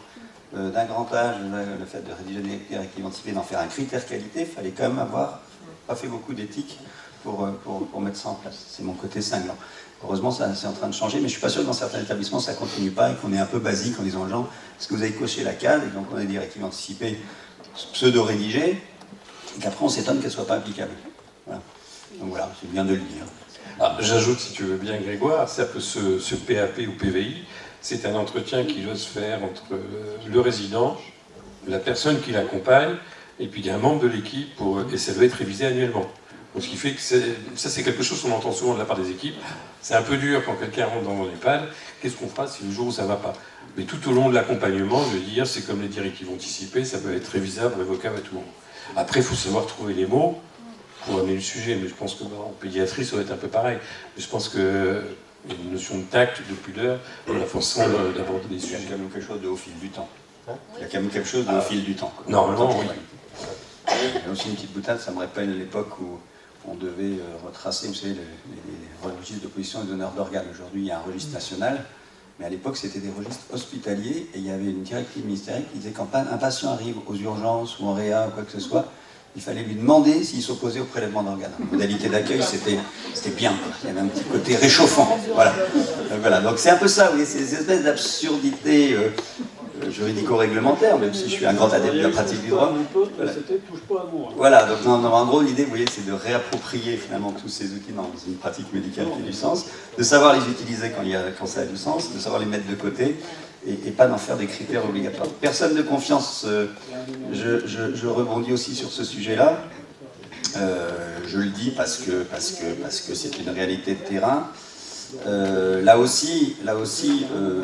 d'un grand âge le fait de rédiger des directives anticipées, d'en faire un critère qualité, il fallait quand même avoir pas fait beaucoup d'éthique pour mettre ça en place. C'est mon côté cinglant. Heureusement, c'est en train de changer, mais je ne suis pas sûr que dans certains établissements, ça ne continue pas et qu'on est un peu basique en disant aux gens, est-ce que vous avez coché la case, et donc on a des directives anticipées pseudo-rédigées, et qu'après on s'étonne qu'elles ne soient pas applicables. Voilà. Donc voilà, c'est bien de le dire. Ah, j'ajoute, si tu veux bien, Grégoire, c'est-à-dire que ce PAP ou PVI, c'est un entretien qui doit se faire entre le résident, la personne qui l'accompagne, et puis il y a un membre de l'équipe, et ça doit être révisé annuellement. Donc, ce qui fait que ça, c'est quelque chose qu'on entend souvent de la part des équipes. C'est un peu dur quand quelqu'un rentre dans mon EHPAD. Qu'est-ce qu'on fera si le jour où ça ne va pas? Mais tout au long de l'accompagnement, je veux dire, c'est comme les directives anticipées, ça peut être révisable, révocable à tout moment. Après, il faut savoir trouver les mots pour amener le sujet. Mais je pense qu'en pédiatrie, ça va être un peu pareil. Mais je pense qu'il y a une notion de tact, de pudeur, dans la façon d'aborder des sujets. Il y a quand même quelque chose de au fil du temps. Il y a quand même quelque chose de au fil du temps. Normalement, oui. Il y a aussi une petite boutade, ça me rappelle l'époque où on devait retracer, vous savez, les registres de position et d'honneur d'organes. Aujourd'hui, il y a un registre national, mais à l'époque, c'était des registres hospitaliers, et il y avait une directive ministérielle qui disait quand un patient arrive aux urgences ou en réa ou quoi que ce soit, il fallait lui demander s'il s'opposait au prélèvement d'organes. La modalité d'accueil, c'était bien, quoi. Il y avait un petit côté réchauffant. Voilà. Donc c'est un peu ça, vous voyez, ces espèces d'absurdités juridico-réglementaire, même si je suis un grand adepte de la pratique du droit. Voilà, donc en gros, l'idée, vous voyez, c'est de réapproprier finalement tous ces outils dans une pratique médicale qui a du sens, de savoir les utiliser quand ça a du sens, de savoir les mettre de côté, et pas d'en faire des critères obligatoires. Personne de confiance, je rebondis aussi sur ce sujet-là. Je le dis parce que c'est une réalité de terrain. Là aussi,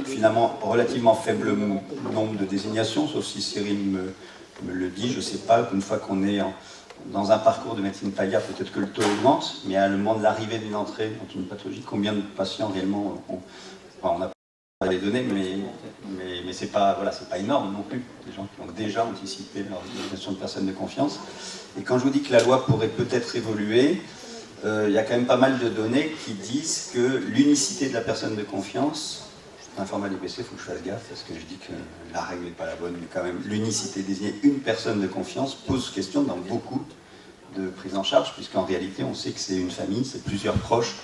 finalement, relativement faible nombre de désignations, sauf si Cyril me le dit, je ne sais pas, une fois qu'on est dans un parcours de médecine PAIA, peut-être que le taux augmente, mais à le moment de l'arrivée d'une entrée dans une pathologie, combien de patients réellement on n'a pas les données, mais c'est pas énorme non plus, des gens qui ont déjà anticipé leur désignation de personnes de confiance. Et quand je vous dis que la loi pourrait peut-être évoluer, il y a quand même pas mal de données qui disent que l'unicité de la personne de confiance, un format d'IPC, il faut que je fasse gaffe parce que je dis que la règle n'est pas la bonne, mais quand même l'unicité, désigner une personne de confiance pose question dans beaucoup de prises en charge, puisqu'en réalité on sait que c'est une famille, c'est plusieurs proches,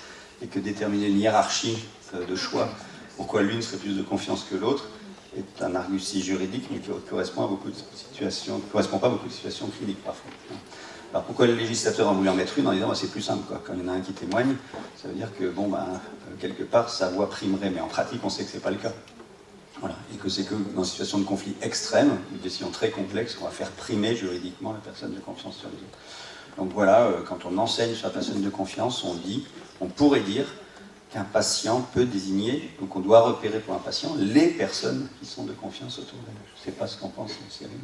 et que déterminer une hiérarchie de choix, pourquoi l'une serait plus de confiance que l'autre, est un argument juridique, mais qui correspond à beaucoup de situations, qui correspond pas à beaucoup de situations cliniques parfois. Alors pourquoi le législateur en voulait en mettre une en disant c'est plus simple, quoi. Quand il y en a un qui témoigne, ça veut dire que quelque part sa voix primerait, mais en pratique on sait que c'est pas le cas. Voilà. Et que c'est que dans une situation de conflit extrême, une décision très complexe, qu'on va faire primer juridiquement la personne de confiance sur les autres. Donc voilà, quand on enseigne sur la personne de confiance, on pourrait dire qu'un patient peut désigner, donc on doit repérer pour un patient les personnes qui sont de confiance autour d'elle. Je ne sais pas ce qu'en pense Cyril.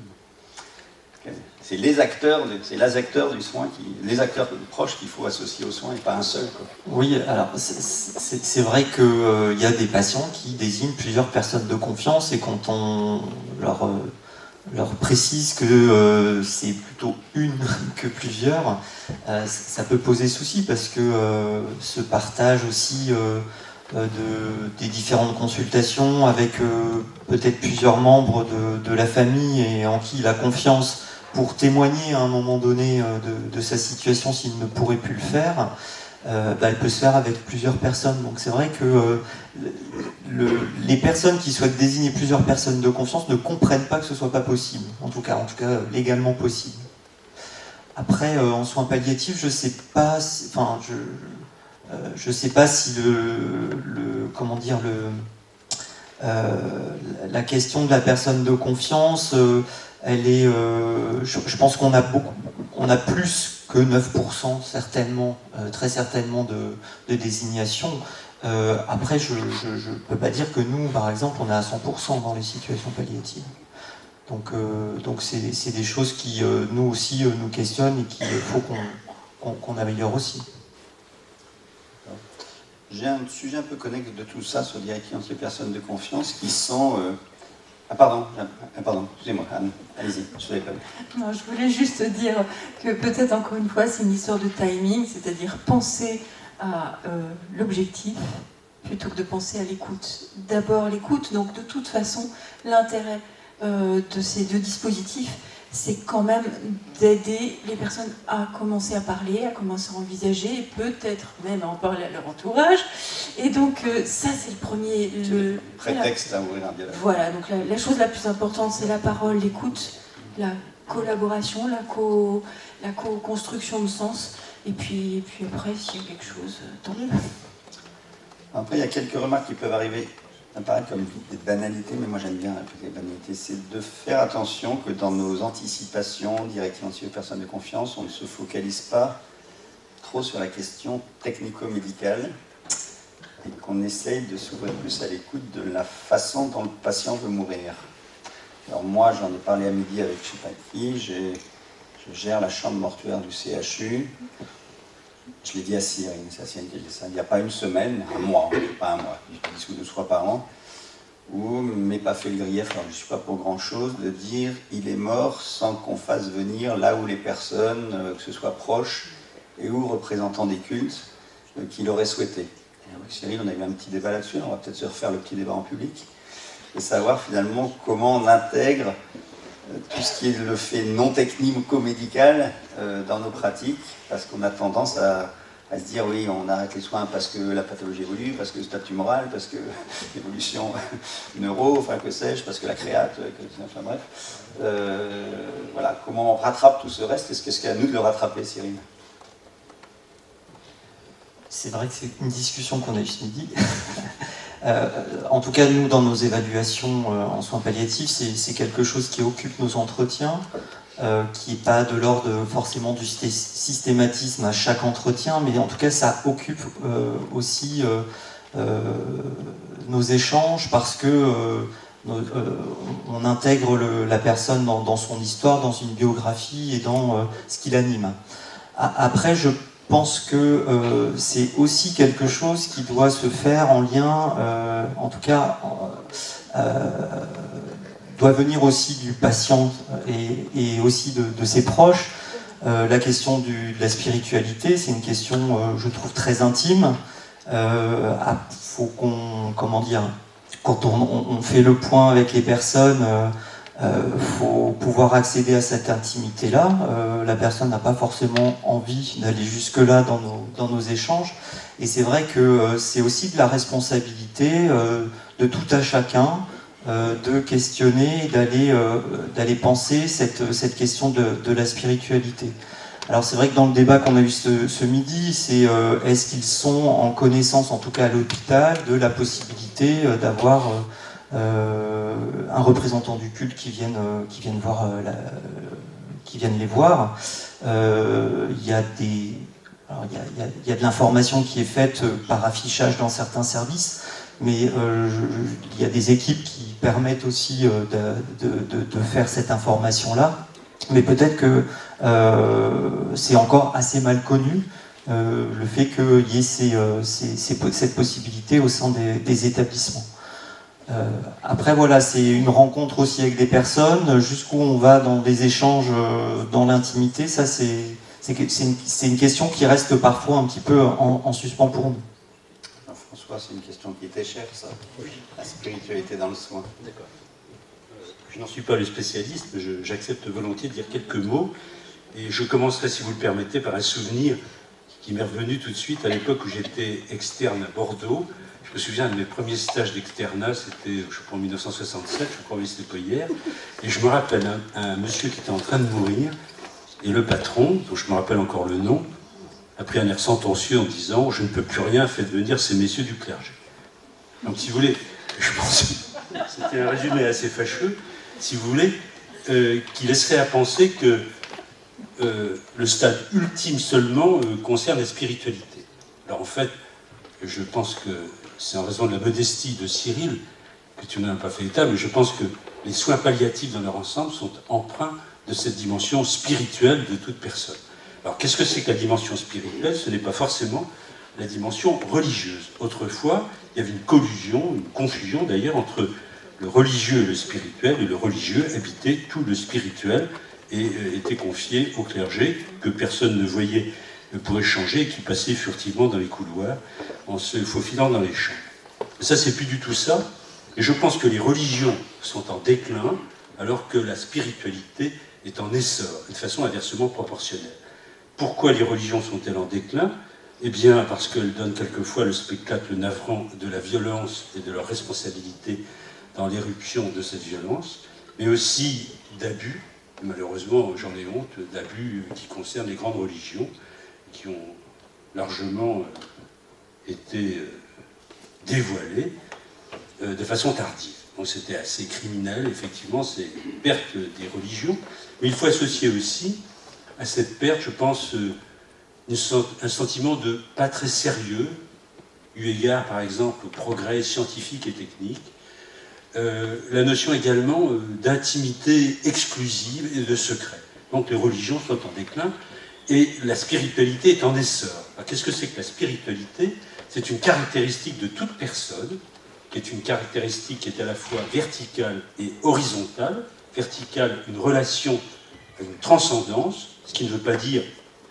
C'est les acteurs du soin, les acteurs proches qu'il faut associer au soin et pas un seul. Quoi. Oui, alors c'est vrai qu'il y a des patients qui désignent plusieurs personnes de confiance et quand on leur précise que c'est plutôt une que plusieurs, ça peut poser souci parce que ce partage aussi des différentes consultations avec peut-être plusieurs membres de la famille et en qui il a confiance pour témoigner à un moment donné de sa situation s'il ne pourrait plus le faire, elle peut se faire avec plusieurs personnes. Donc c'est vrai que les personnes qui souhaitent désigner plusieurs personnes de confiance ne comprennent pas que ce soit pas possible, en tout cas légalement possible. Après, en soins palliatifs, je sais pas si la question de la personne de confiance, elle est, je pense qu'on a plus que 9% certainement, très certainement de désignation. Après, je ne peux pas dire que nous, par exemple, on est à 100% dans les situations palliatives. Donc c'est des choses qui, nous aussi, nous questionnent et qu'il faut qu'on améliore aussi. J'ai un sujet un peu connexe de tout ça sur directement les personnes de confiance qui sont... pardon, excusez-moi, Anne, allez-y, je ne savais pas. Non, je voulais juste dire que peut-être encore une fois c'est une histoire de timing, c'est-à-dire penser à l'objectif plutôt que de penser à l'écoute. D'abord l'écoute, donc de toute façon l'intérêt de ces deux dispositifs, c'est quand même d'aider les personnes à commencer à parler, à commencer à envisager, et peut-être même à en parler à leur entourage. Et donc ça c'est le premier... Le prétexte à ouvrir un dialogue. Voilà, donc la chose la plus importante c'est la parole, l'écoute, la collaboration, la co-construction de sens, et puis après s'il y a quelque chose, tant mieux. Après il y a quelques remarques qui peuvent arriver. Ça paraît comme des banalités, mais moi j'aime bien répéter les banalités. C'est de faire attention que dans nos anticipations directives aux personnes de confiance, on ne se focalise pas trop sur la question technico-médicale et qu'on essaye de s'ouvrir plus à l'écoute de la façon dont le patient veut mourir. Alors moi, j'en ai parlé à midi avec je ne sais pas qui, je gère la chambre mortuaire du CHU. Je l'ai dit à Cyrine, c'est à Cyrine qui a dit ça, il n'y a pas une semaine, un mois, pas un mois, je dis 12 fois par an, où m'est pas fait le grief, alors je ne suis pas pour grand chose, de dire il est mort sans qu'on fasse venir là où les personnes, que ce soit proches et ou représentants des cultes, qui l'auraient souhaité. Et avec Cyril, on a eu un petit débat là-dessus, on va peut-être se refaire le petit débat en public, et savoir finalement comment on intègre tout ce qui est le fait non technico-médical dans nos pratiques, parce qu'on a tendance à se dire oui, on arrête les soins parce que la pathologie évolue, parce que le statut moral, parce que l'évolution neuro, enfin que sais-je, parce que la créate, enfin bref. Voilà, comment on rattrape tout ce reste, est-ce qu'il y a à nous de le rattraper, Cyril ? C'est vrai que c'est une discussion qu'on a eue ce midi. En tout cas, nous, dans nos évaluations en soins palliatifs, c'est quelque chose qui occupe nos entretiens, qui n'est pas de l'ordre forcément du systématisme à chaque entretien, mais en tout cas, ça occupe aussi nos échanges parce que on intègre la personne dans son histoire, dans une biographie et dans ce qui l'anime. Après, je pense que c'est aussi quelque chose qui doit se faire en lien, en tout cas, doit venir aussi du patient et aussi de ses proches. La question de la spiritualité, c'est une question, je trouve, très intime. Faut comment dire, quand on fait le point avec les personnes, faut pouvoir accéder à cette intimité-là. La personne n'a pas forcément envie d'aller jusque-là dans nos échanges. Et c'est vrai que c'est aussi de la responsabilité de tout à chacun de questionner, d'aller penser cette question de la spiritualité. Alors c'est vrai que dans le débat qu'on a eu ce midi, c'est est-ce qu'ils sont en connaissance, en tout cas à l'hôpital, de la possibilité d'avoir un représentant du culte qui vienne les voir. Il y a Alors, il y a de l'information qui est faite par affichage dans certains services, mais il y a des équipes qui permettent aussi de faire cette information-là. Mais peut-être que c'est encore assez mal connu, le fait qu'il y ait cette possibilité au sein des établissements. Après, voilà, c'est une rencontre aussi avec des personnes. Jusqu'où on va dans des échanges dans l'intimité, ça c'est une question qui reste parfois un petit peu en suspens pour nous. Alors, François, c'est une question qui était chère, ça. Oui. La spiritualité dans le soin. D'accord. Je n'en suis pas le spécialiste, mais j'accepte volontiers de dire quelques mots. Et je commencerai, si vous le permettez, par un souvenir qui m'est revenu tout de suite à l'époque où j'étais externe à Bordeaux. Je me souviens de mes premiers stages d'externat, c'était, je crois, en 1967, je crois que c'était pas hier. Et je me rappelle un monsieur qui était en train de mourir, et le patron, dont je me rappelle encore le nom, a pris un air sentencieux en disant « Je ne peux plus rien, faites venir ces messieurs du clergé ». Donc, si vous voulez, je pense que c'était un résumé assez fâcheux, si vous voulez, qui laisserait à penser que le stade ultime seulement concerne la spiritualité. Alors, en fait, je pense que c'est en raison de la modestie de Cyril que tu n'as pas fait état, mais je pense que les soins palliatifs dans leur ensemble sont empreints de cette dimension spirituelle de toute personne. Alors, qu'est-ce que c'est que la dimension spirituelle? Ce n'est pas forcément la dimension religieuse. Autrefois, il y avait une collusion, une confusion d'ailleurs, entre le religieux et le spirituel, et le religieux habitait tout le spirituel et était confié au clergé, que personne ne voyait pour échanger, et qui passait furtivement dans les couloirs, en se faufilant dans les champs. Et ça, c'est plus du tout ça. Et je pense que les religions sont en déclin, alors que la spiritualité est en essor, de façon inversement proportionnelle. Pourquoi les religions sont-elles en déclin? Eh bien, parce qu'elles donnent quelquefois le spectacle navrant de la violence et de leur responsabilité dans l'éruption de cette violence, mais aussi d'abus, malheureusement j'en ai honte, d'abus qui concernent les grandes religions, qui ont largement été dévoilés de façon tardive. Donc c'était assez criminel, effectivement, c'est une perte des religions, mais il faut associer aussi à cette perte, je pense, un sentiment de pas très sérieux, eu égard par exemple au progrès scientifique et technique, la notion également d'intimité exclusive et de secret. Donc les religions sont en déclin et la spiritualité est en essor. Qu'est-ce que c'est que la spiritualité? C'est une caractéristique de toute personne, qui est une caractéristique qui est à la fois verticale et horizontale. Verticale, une relation, une transcendance, ce qui ne veut pas dire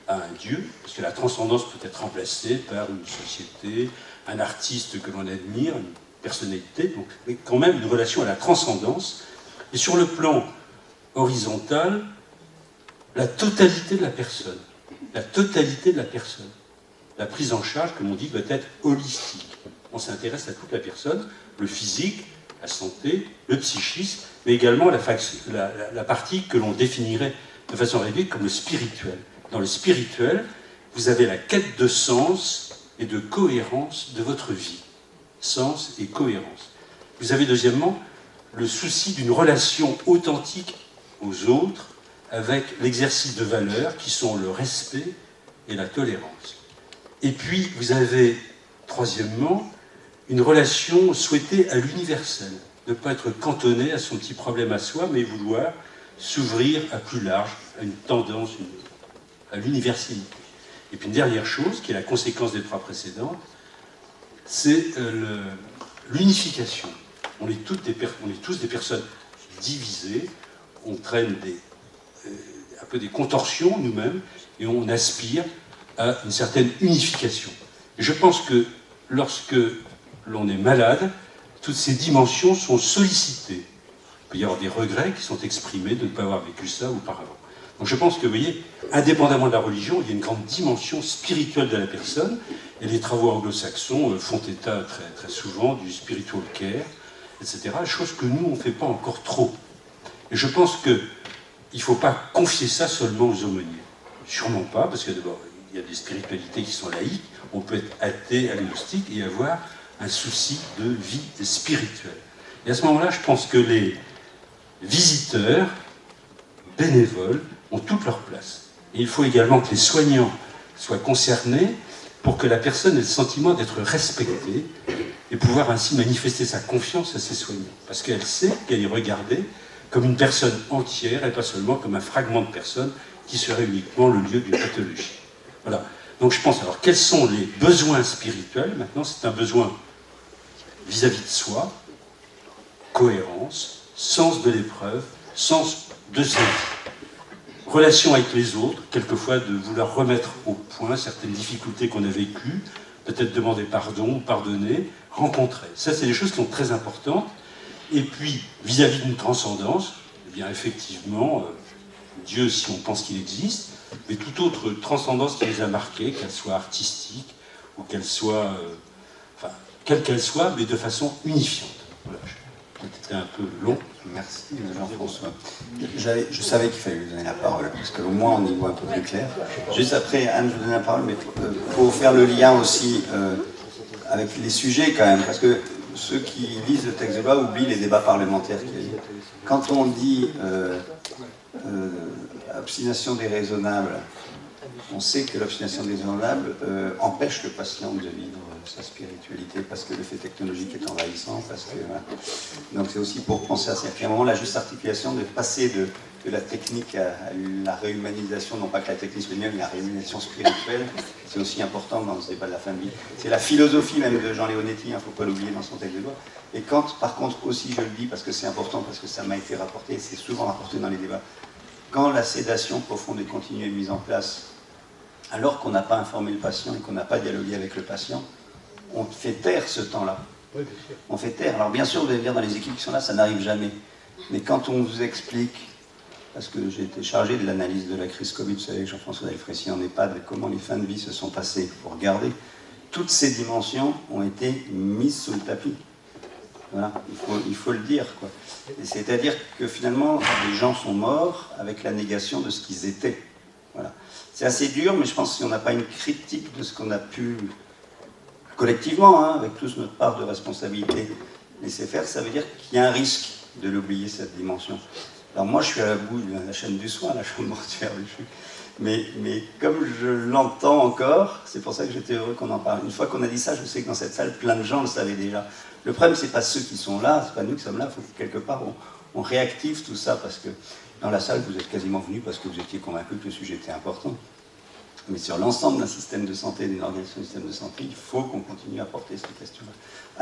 à un Dieu, parce que la transcendance peut être remplacée par une société, un artiste que l'on admire, une personnalité, donc, mais quand même une relation à la transcendance. Et sur le plan horizontal, la totalité de la personne. La totalité de la personne. La prise en charge, comme on dit, doit être holistique. On s'intéresse à toute la personne, le physique, la santé, le psychisme, mais également la partie que l'on définirait de façon réduite comme le spirituel. Dans le spirituel, vous avez la quête de sens et de cohérence de votre vie. Sens et cohérence. Vous avez deuxièmement le souci d'une relation authentique aux autres avec l'exercice de valeurs qui sont le respect et la tolérance. Et puis vous avez troisièmement une relation souhaitée à l'universel, ne pas être cantonné à son petit problème à soi, mais vouloir s'ouvrir à plus large, à une tendance, à l'universalité. Et puis une dernière chose, qui est la conséquence des trois précédentes, c'est l'unification. On est tous des personnes divisées, on traîne un peu des contorsions nous-mêmes, et on aspire à une certaine unification. Et je pense que lorsque l'on est malade, toutes ces dimensions sont sollicitées. Il peut y avoir des regrets qui sont exprimés de ne pas avoir vécu ça auparavant. Donc je pense que, vous voyez, indépendamment de la religion, il y a une grande dimension spirituelle de la personne, et les travaux anglo-saxons font état très, très souvent du spiritual care, etc., chose que nous, on ne fait pas encore trop. Et je pense qu'il ne faut pas confier ça seulement aux aumôniers. Sûrement pas, parce que d'abord, il y a des spiritualités qui sont laïques, on peut être athée, agnostique, et avoir un souci de vie spirituelle. Et à ce moment-là, je pense que les visiteurs, bénévoles, ont toute leur place. Et il faut également que les soignants soit concerné pour que la personne ait le sentiment d'être respectée et pouvoir ainsi manifester sa confiance à ses soignants. Parce qu'elle sait qu'elle est regardée comme une personne entière et pas seulement comme un fragment de personne qui serait uniquement le lieu d'une pathologie. Voilà. Donc je pense, alors quels sont les besoins spirituels? Maintenant, c'est un besoin vis-à-vis de soi, cohérence, sens de l'épreuve, sens de sa vie. Relation avec les autres, quelquefois de vouloir remettre au point certaines difficultés qu'on a vécues, peut-être demander pardon, pardonner, rencontrer. Ça, c'est des choses qui sont très importantes. Et puis, vis-à-vis d'une transcendance, eh bien, effectivement, Dieu, si on pense qu'il existe, mais toute autre transcendance qui les a marqués, qu'elle soit artistique, ou qu'elle soit, enfin, quelle qu'elle soit, mais de façon unifiante. Voilà. C'était un peu long. Merci Jean-François. Je savais qu'il fallait lui donner la parole, parce qu'au moins on y voit un peu plus clair. Juste après, Anne, je vous donne la parole, mais pour faire le lien aussi avec les sujets quand même, parce que ceux qui lisent le texte de loi oublient les débats parlementaires qu'il y a eu. Quand on dit obstination déraisonnable, on sait que l'obstination déraisonnable empêche le patient de vivre sa spiritualité parce que l'effet technologique est envahissant, parce que voilà. Donc c'est aussi pour penser à ça. Puis à un moment, la juste articulation de passer de la technique à la réhumanisation, non pas que la technique soit mieux, mais la réhumanisation spirituelle, c'est aussi important dans ce débat de la fin de vie. C'est la philosophie même de Jean Leonetti, il ne faut pas l'oublier dans son texte de loi. Et quand, par contre, aussi je le dis parce que c'est important, parce que ça m'a été rapporté, et c'est souvent rapporté dans les débats, quand la sédation profonde et continue est mise en place, alors qu'on n'a pas informé le patient et qu'on n'a pas dialogué avec le patient, on fait taire ce temps-là. Oui, bien sûr. On fait taire. Alors bien sûr, vous allez dire dans les équipes qui sont là, ça n'arrive jamais. Mais quand on vous explique, parce que j'ai été chargé de l'analyse de la crise Covid, vous savez, Jean-François Delfrécy en EHPAD, comment les fins de vie se sont passées, pour regarder, toutes ces dimensions ont été mises sous le tapis. Voilà, il faut le dire, quoi. C'est-à-dire que finalement, les gens sont morts avec la négation de ce qu'ils étaient. Voilà. C'est assez dur, mais je pense que si on n'a pas une critique de ce qu'on a pu collectivement, hein, avec tous notre part de responsabilité, laisser faire, ça veut dire qu'il y a un risque de l'oublier, cette dimension. Alors moi, je suis à la bout de la chaîne du soin, la chambre mortuaire du CHU. Mais comme je l'entends encore, c'est pour ça que j'étais heureux qu'on en parle. Une fois qu'on a dit ça, je sais que dans cette salle, plein de gens le savaient déjà. Le problème, c'est pas ceux qui sont là, c'est pas nous qui sommes là, il faut que quelque part on réactive tout ça, parce que dans la salle, vous êtes quasiment venus parce que vous étiez convaincus que le sujet était important. Mais sur l'ensemble d'un système de santé, d'une organisation du système de santé, il faut qu'on continue à porter cette question-là.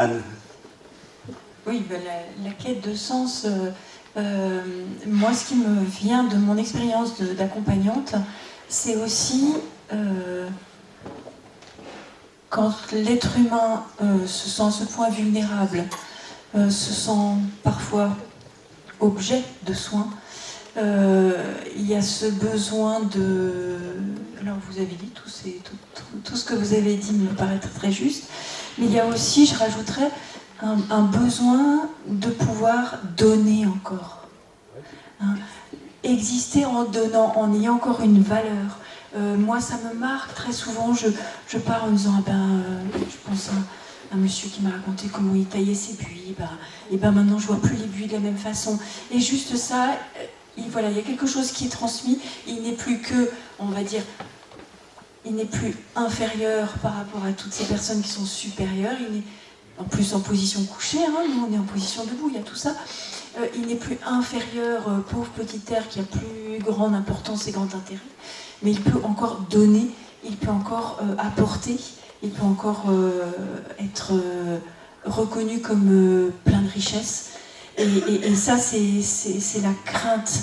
Anne? Oui, ben la quête de sens, moi ce qui me vient de mon expérience d'accompagnante, c'est aussi quand l'être humain se sent à ce point vulnérable, se sent parfois objet de soins, il y a ce besoin de... Alors vous avez dit, tout ce que vous avez dit me paraît très juste, mais il y a aussi, je rajouterais, un besoin de pouvoir donner encore. Hein, exister en donnant, en ayant encore une valeur. Moi, ça me marque très souvent, je pars en me disant, je pense à un monsieur qui m'a raconté comment il taillait ses buis, et maintenant je vois plus les buis de la même façon. Et juste ça, voilà, il y a quelque chose qui est transmis, il n'est plus que, on va dire, il n'est plus inférieur par rapport à toutes ces personnes qui sont supérieures, il est en plus en position couchée, hein, nous on est en position debout, il y a tout ça. Il n'est plus inférieur, pauvre petit être qui a plus grande importance et grand intérêt, mais il peut encore donner, il peut encore apporter, il peut encore être reconnu comme plein de richesses. Et ça, c'est la crainte,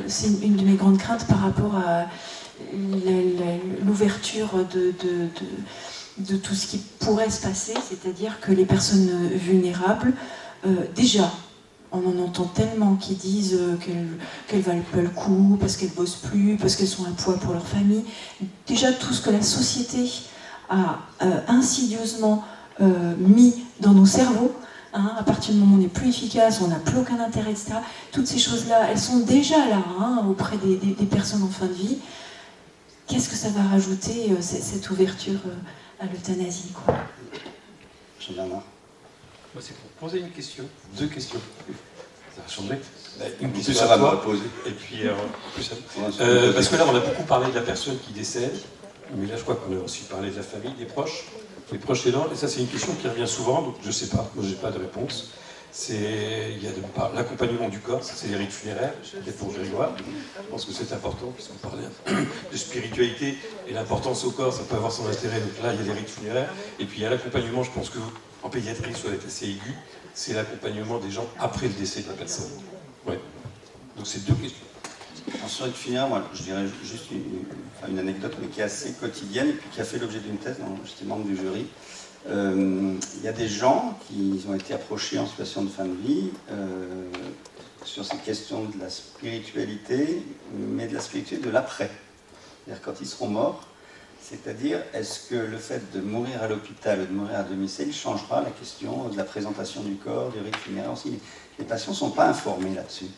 c'est une de mes grandes craintes par rapport à l'ouverture de tout ce qui pourrait se passer, c'est-à-dire que les personnes vulnérables, déjà, on en entend tellement qui disent qu'elles valent pas le coup, parce qu'elles bossent plus, parce qu'elles sont un poids pour leur famille. Déjà, tout ce que la société a insidieusement mis dans nos cerveaux, hein, à partir du moment où on n'est plus efficace, on n'a plus aucun intérêt, etc. Toutes ces choses-là, elles sont déjà là, hein, auprès des personnes en fin de vie. Qu'est-ce que ça va rajouter, cette ouverture à l'euthanasie, quoi. Jean-Bernard. Moi, c'est pour poser une question, deux questions. Ça a changé. Une Plus question à à me toi. reposer. Et puis, plus à... parce que là, on a beaucoup parlé de la personne qui décède, mais là, je crois qu'on a aussi parlé de la famille, des proches aidants. Et ça, c'est une question qui revient souvent, donc je ne sais pas, moi, je n'ai pas de réponse. Il y a l'accompagnement du corps, ça, c'est les rites funéraires, c'est pour Grégoire. Je pense que c'est important, puisqu'on parlait de spiritualité et l'importance au corps, ça peut avoir son intérêt. Donc là, il y a les rites funéraires. Et puis, il y a l'accompagnement, je pense que en pédiatrie, ça va être assez aigu, c'est l'accompagnement des gens après le décès de la personne. Ouais. Donc c'est deux questions. Sur rites funéraires, moi, je dirais juste une anecdote, mais qui est assez quotidienne, et puis qui a fait l'objet d'une thèse, dont j'étais membre du jury. Il y a des gens qui ont été approchés en situation de fin de vie sur ces questions de la spiritualité, mais de la spiritualité de l'après. C'est-à-dire quand ils seront morts, c'est-à-dire est-ce que le fait de mourir à l'hôpital ou de mourir à domicile changera la question de la présentation du corps, du rite funéraire aussi. Les patients ne sont pas informés là-dessus.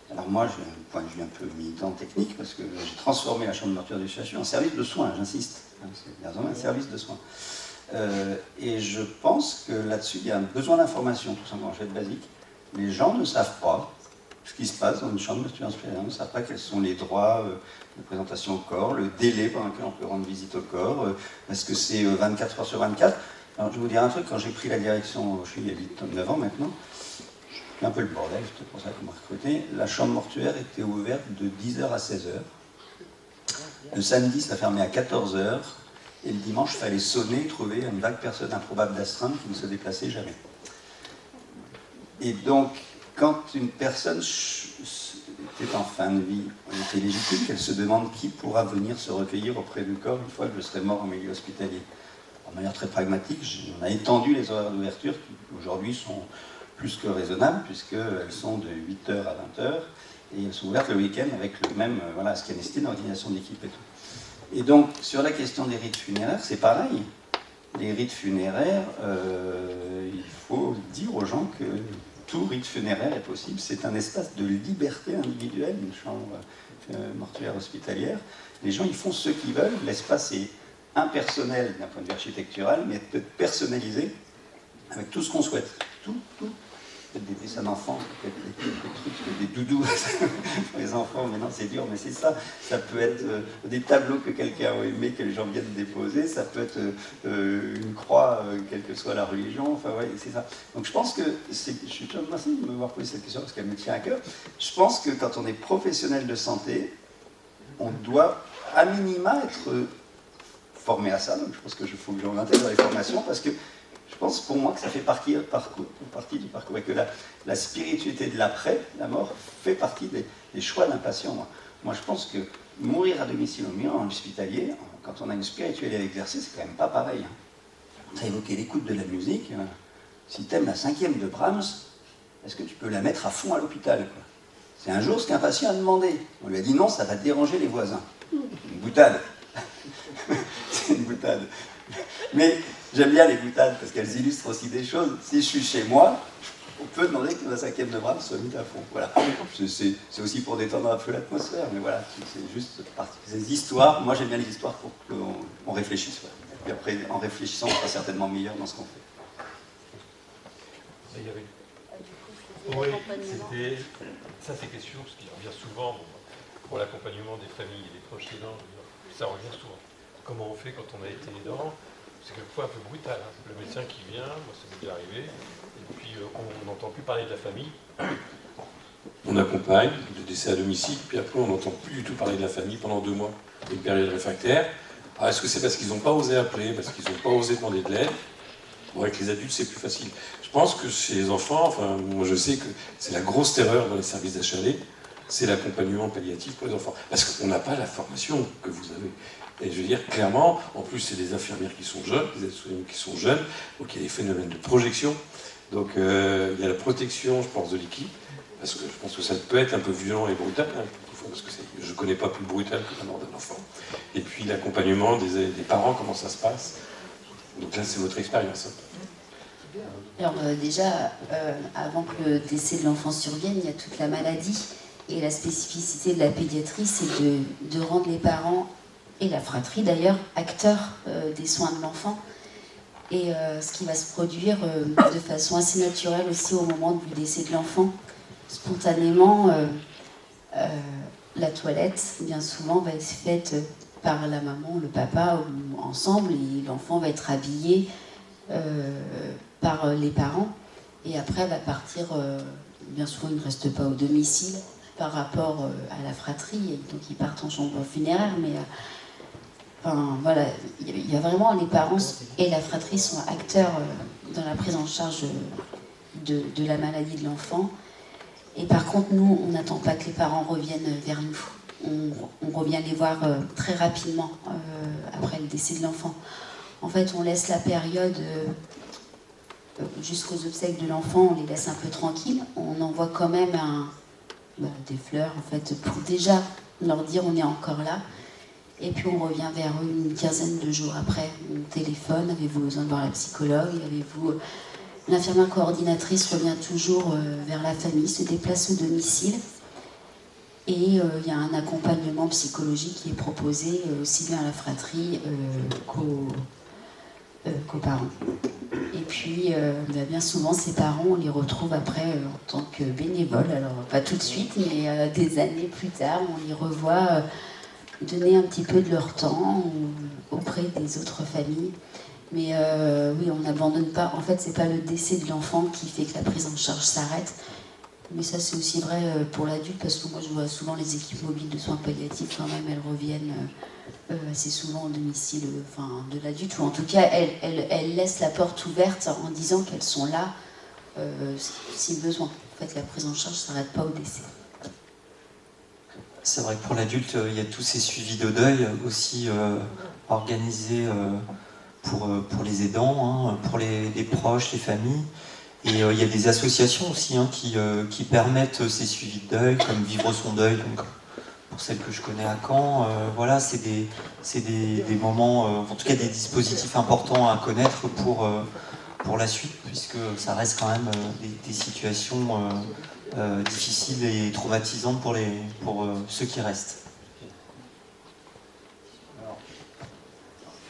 Alors moi, j'ai un point de vue un peu militant technique, parce que j'ai transformé la chambre de mortuaire du CHU en service de soins, j'insiste. C'est un service de soins. Et je pense que là-dessus, il y a un besoin d'information, tout simplement, je vais être basique. Les gens ne savent pas ce qui se passe dans une chambre de mortuaire, ils ne savent pas quels sont les droits de présentation au corps, le délai pendant lequel on peut rendre visite au corps, est-ce que c'est 24 heures sur 24. Alors je vais vous dire un truc, quand j'ai pris la direction, je suis il y a 9 ans maintenant, c'est un peu le bordel, c'est pour ça qu'on m'a recruté. La chambre mortuaire était ouverte de 10h à 16h. Le samedi, ça fermait à 14h. Et le dimanche, il fallait sonner et trouver une vague personne improbable d'astreinte qui ne se déplaçait jamais. Et donc, quand une personne était en fin de vie, on était légitime qu'elle se demande qui pourra venir se recueillir auprès du corps une fois que je serai mort en milieu hospitalier. De manière très pragmatique, on a étendu les horaires d'ouverture qui aujourd'hui sont plus que raisonnables, puisqu'elles sont de 8h à 20h, et elles sont ouvertes le week-end avec le même scanestine, organisation d'équipe et tout. Et donc, sur la question des rites funéraires, c'est pareil. Les rites funéraires, il faut dire aux gens que tout rite funéraire est possible. C'est un espace de liberté individuelle, une chambre mortuaire hospitalière. Les gens, ils font ce qu'ils veulent. L'espace est impersonnel d'un point de vue architectural, mais peut être personnalisé avec tout ce qu'on souhaite. Tout. Peut-être des dessins d'enfants, peut-être des trucs, des doudous pour les enfants, mais non, c'est dur, mais c'est ça. Ça peut être des tableaux que quelqu'un a aimé, que les gens viennent déposer, ça peut être une croix, quelle que soit la religion, enfin, ouais, c'est ça. Donc je pense que, je suis très remercié de me voir poser cette question parce qu'elle me tient à cœur. Je pense que quand on est professionnel de santé, on doit à minima être formé à ça, donc je pense qu'il faut que j'en intègre les formations, parce que je pense pour moi que ça fait partie du parcours, et que la spiritualité de l'après, la mort, fait partie des choix d'un patient. Moi, je pense que mourir à domicile ou mourir en hospitalier, quand on a une spiritualité à exercer, c'est quand même pas pareil. Tu as évoqué l'écoute de la musique. Si tu aimes la 5e de Brahms, est-ce que tu peux la mettre à fond à l'hôpital, quoi? C'est un jour ce qu'un patient a demandé. On lui a dit non, ça va déranger les voisins. Une boutade. C'est une boutade. Mais j'aime bien les boutades parce qu'elles illustrent aussi des choses. Si je suis chez moi, on peut demander que la 5e de Brahms soit mise à fond. Voilà. C'est aussi pour détendre un peu l'atmosphère, mais voilà, c'est juste ces histoires. Moi, j'aime bien les histoires pour qu'on réfléchisse. Ouais. Et après, en réfléchissant, on sera certainement meilleur dans ce qu'on fait. Oui, ça c'est quelque chose qui revient souvent pour l'accompagnement des familles et des proches aidants. Ça revient souvent. Comment on fait quand on a été aidant? C'est quelquefois un peu brutal. Hein. Le médecin qui vient, moi ça m'est déjà arrivé, et puis on n'entend plus parler de la famille. On accompagne le décès à domicile, puis après on n'entend plus du tout parler de la famille pendant 2 mois, une période réfractaire. Alors est-ce que c'est parce qu'ils n'ont pas osé appeler, parce qu'ils n'ont pas osé demander de l'aide? Bon, avec les adultes c'est plus facile. Je pense que chez les enfants, enfin moi je sais que c'est la grosse terreur dans les services d'HAD, c'est l'accompagnement palliatif pour les enfants. Parce qu'on n'a pas la formation que vous avez. Et je veux dire, clairement, en plus, c'est des infirmières qui sont jeunes, des aides-soignantes qui sont jeunes, donc il y a des phénomènes de projection. Donc il y a la protection, je pense, de l'équipe, parce que je pense que ça peut être un peu violent et brutal, hein, parce que je ne connais pas plus brutal que la mort d'un enfant. Et puis l'accompagnement des parents, comment ça se passe. Donc là, c'est votre expérience. Hein. Alors déjà, avant que le décès de l'enfant survienne, il y a toute la maladie. Et la spécificité de la pédiatrie, c'est de rendre les parents, et la fratrie d'ailleurs, acteurs des soins de l'enfant. Et ce qui va se produire de façon assez naturelle aussi au moment du décès de l'enfant. spontanément, la toilette, bien souvent, va être faite par la maman, le papa, ou ensemble, et l'enfant va être habillé par les parents. Et après, va partir, bien souvent, il ne reste pas au domicile par rapport à la fratrie, et donc ils partent en chambre funéraire, mais enfin, voilà, il y a vraiment les parents et la fratrie sont acteurs dans la prise en charge de la maladie de l'enfant. Et par contre, nous, on n'attend pas que les parents reviennent vers nous. On revient les voir très rapidement après le décès de l'enfant. En fait, on laisse la période jusqu'aux obsèques de l'enfant, on les laisse un peu tranquilles. On envoie quand même des fleurs, en fait, pour déjà leur dire on est encore là. Et puis on revient vers eux une quinzaine de jours après. On téléphone, avez-vous besoin de voir la psychologue, avez-vous... L'infirmière coordinatrice revient toujours vers la famille, se déplace au domicile. Et il y a un accompagnement psychologique qui est proposé aussi bien à la fratrie qu'aux parents. Et puis, bien souvent, ces parents, on les retrouve après en tant que bénévoles. Alors, pas tout de suite, mais des années plus tard, on les revoit donner un petit peu de leur temps auprès des autres familles. Mais oui, on n'abandonne pas. En fait, c'est pas le décès de l'enfant qui fait que la prise en charge s'arrête. Mais ça, c'est aussi vrai pour l'adulte, parce que moi, je vois souvent les équipes mobiles de soins palliatifs, quand même, elles reviennent assez souvent au domicile de l'adulte, ou en tout cas, elles laissent la porte ouverte en disant qu'elles sont là si besoin. En fait, la prise en charge ne s'arrête pas au décès. C'est vrai que pour l'adulte, il y a tous ces suivis de deuil aussi organisés pour les aidants, pour les proches, les familles. Et il y a des associations aussi qui permettent ces suivis de deuil, comme Vivre son deuil, donc, pour celles que je connais à Caen. Voilà, c'est des moments, en tout cas des dispositifs importants à connaître pour la suite, puisque ça reste quand même des situations difficiles et traumatisantes pour ceux qui restent.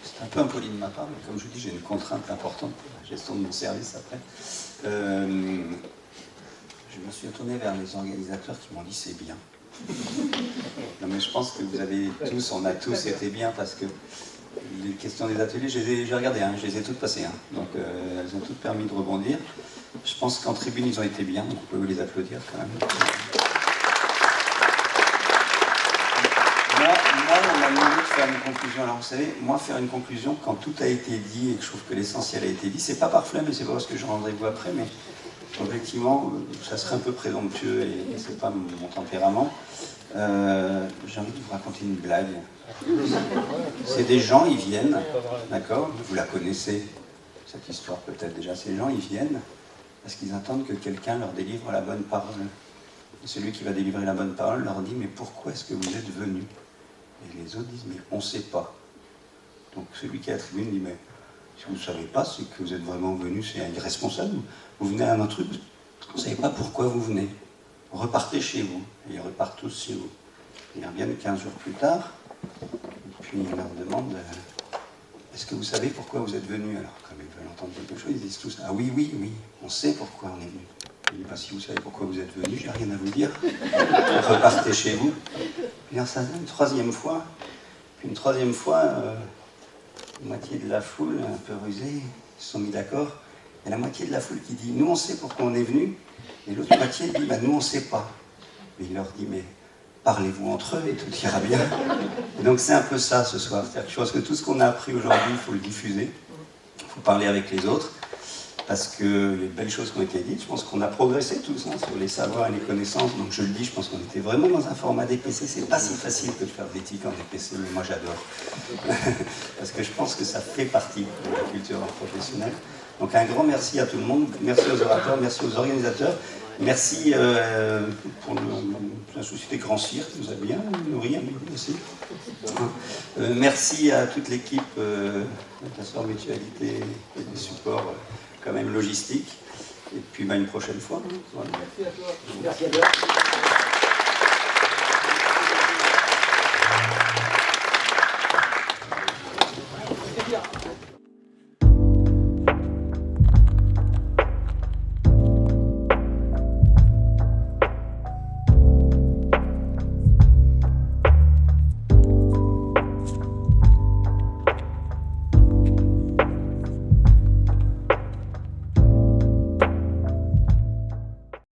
C'est un peu impoli de ma part, mais comme je vous dis, j'ai une contrainte importante pour la gestion de mon service après. Je me suis tourné vers les organisateurs qui m'ont dit c'est bien. Non mais je pense que on a tous été bien, parce que les questions des ateliers, j'ai regardé, je les ai toutes passées, donc elles ont toutes permis de rebondir. Je pense qu'en tribune ils ont été bien, donc vous pouvez les applaudir quand même. Moi, on m'a demandé de faire une conclusion. Alors vous savez, moi faire une conclusion quand tout a été dit et que je trouve que l'essentiel a été dit, c'est pas par flemme et c'est pas parce que je rendrai vous après, mais objectivement, ça serait un peu présomptueux et c'est pas mon tempérament. J'ai envie de vous raconter une blague. C'est des gens, ils viennent, d'accord, vous la connaissez, cette histoire peut-être déjà, ces gens, ils viennent parce qu'ils attendent que quelqu'un leur délivre la bonne parole. Et celui qui va délivrer la bonne parole leur dit, mais pourquoi est-ce que vous êtes venus? Et les autres disent, mais on ne sait pas. Donc celui qui est à la tribune dit, mais si vous ne savez pas, c'est que vous êtes vraiment venu, c'est irresponsable. Vous venez à un truc, vous ne savez pas pourquoi vous venez. Repartez chez vous. Et ils repartent tous chez vous. Ils reviennent 15 jours plus tard, et puis ils leur demandent, est-ce que vous savez pourquoi vous êtes venus? Alors comme ils veulent entendre quelque chose, ils disent tous, ah oui, oui, oui, on sait pourquoi on est venu. Il dit, bah, si vous savez pourquoi vous êtes venu, j'ai rien à vous dire. Repartez chez vous. Puis ça, une troisième fois, la moitié de la foule, un peu rusée, ils se sont mis d'accord. Et la moitié de la foule qui dit, nous on sait pourquoi on est venu. Et l'autre moitié dit, bah, nous on sait pas. Et il leur dit, mais parlez-vous entre eux et tout ira bien. Et donc c'est un peu ça ce soir. C'est-à-dire que je pense que tout ce qu'on a appris aujourd'hui, il faut le diffuser. Il faut parler avec les autres. Parce qu'il y a de belles choses qui ont été dites. Je pense qu'on a progressé tous sur les savoirs et les connaissances. Donc je le dis, je pense qu'on était vraiment dans un format DPC. C'est pas si facile que de faire des tics en DPC, mais moi j'adore. Parce que je pense que ça fait partie de la culture professionnelle. Donc un grand merci à tout le monde. Merci aux orateurs, merci aux organisateurs. Merci pour la société Grand Cirque qui nous a bien nourris, aussi. Merci à toute l'équipe de la Sœur Mutualité et des supports quand même logistiques. Et puis une prochaine fois. Voilà. Merci à toi. Merci à toi.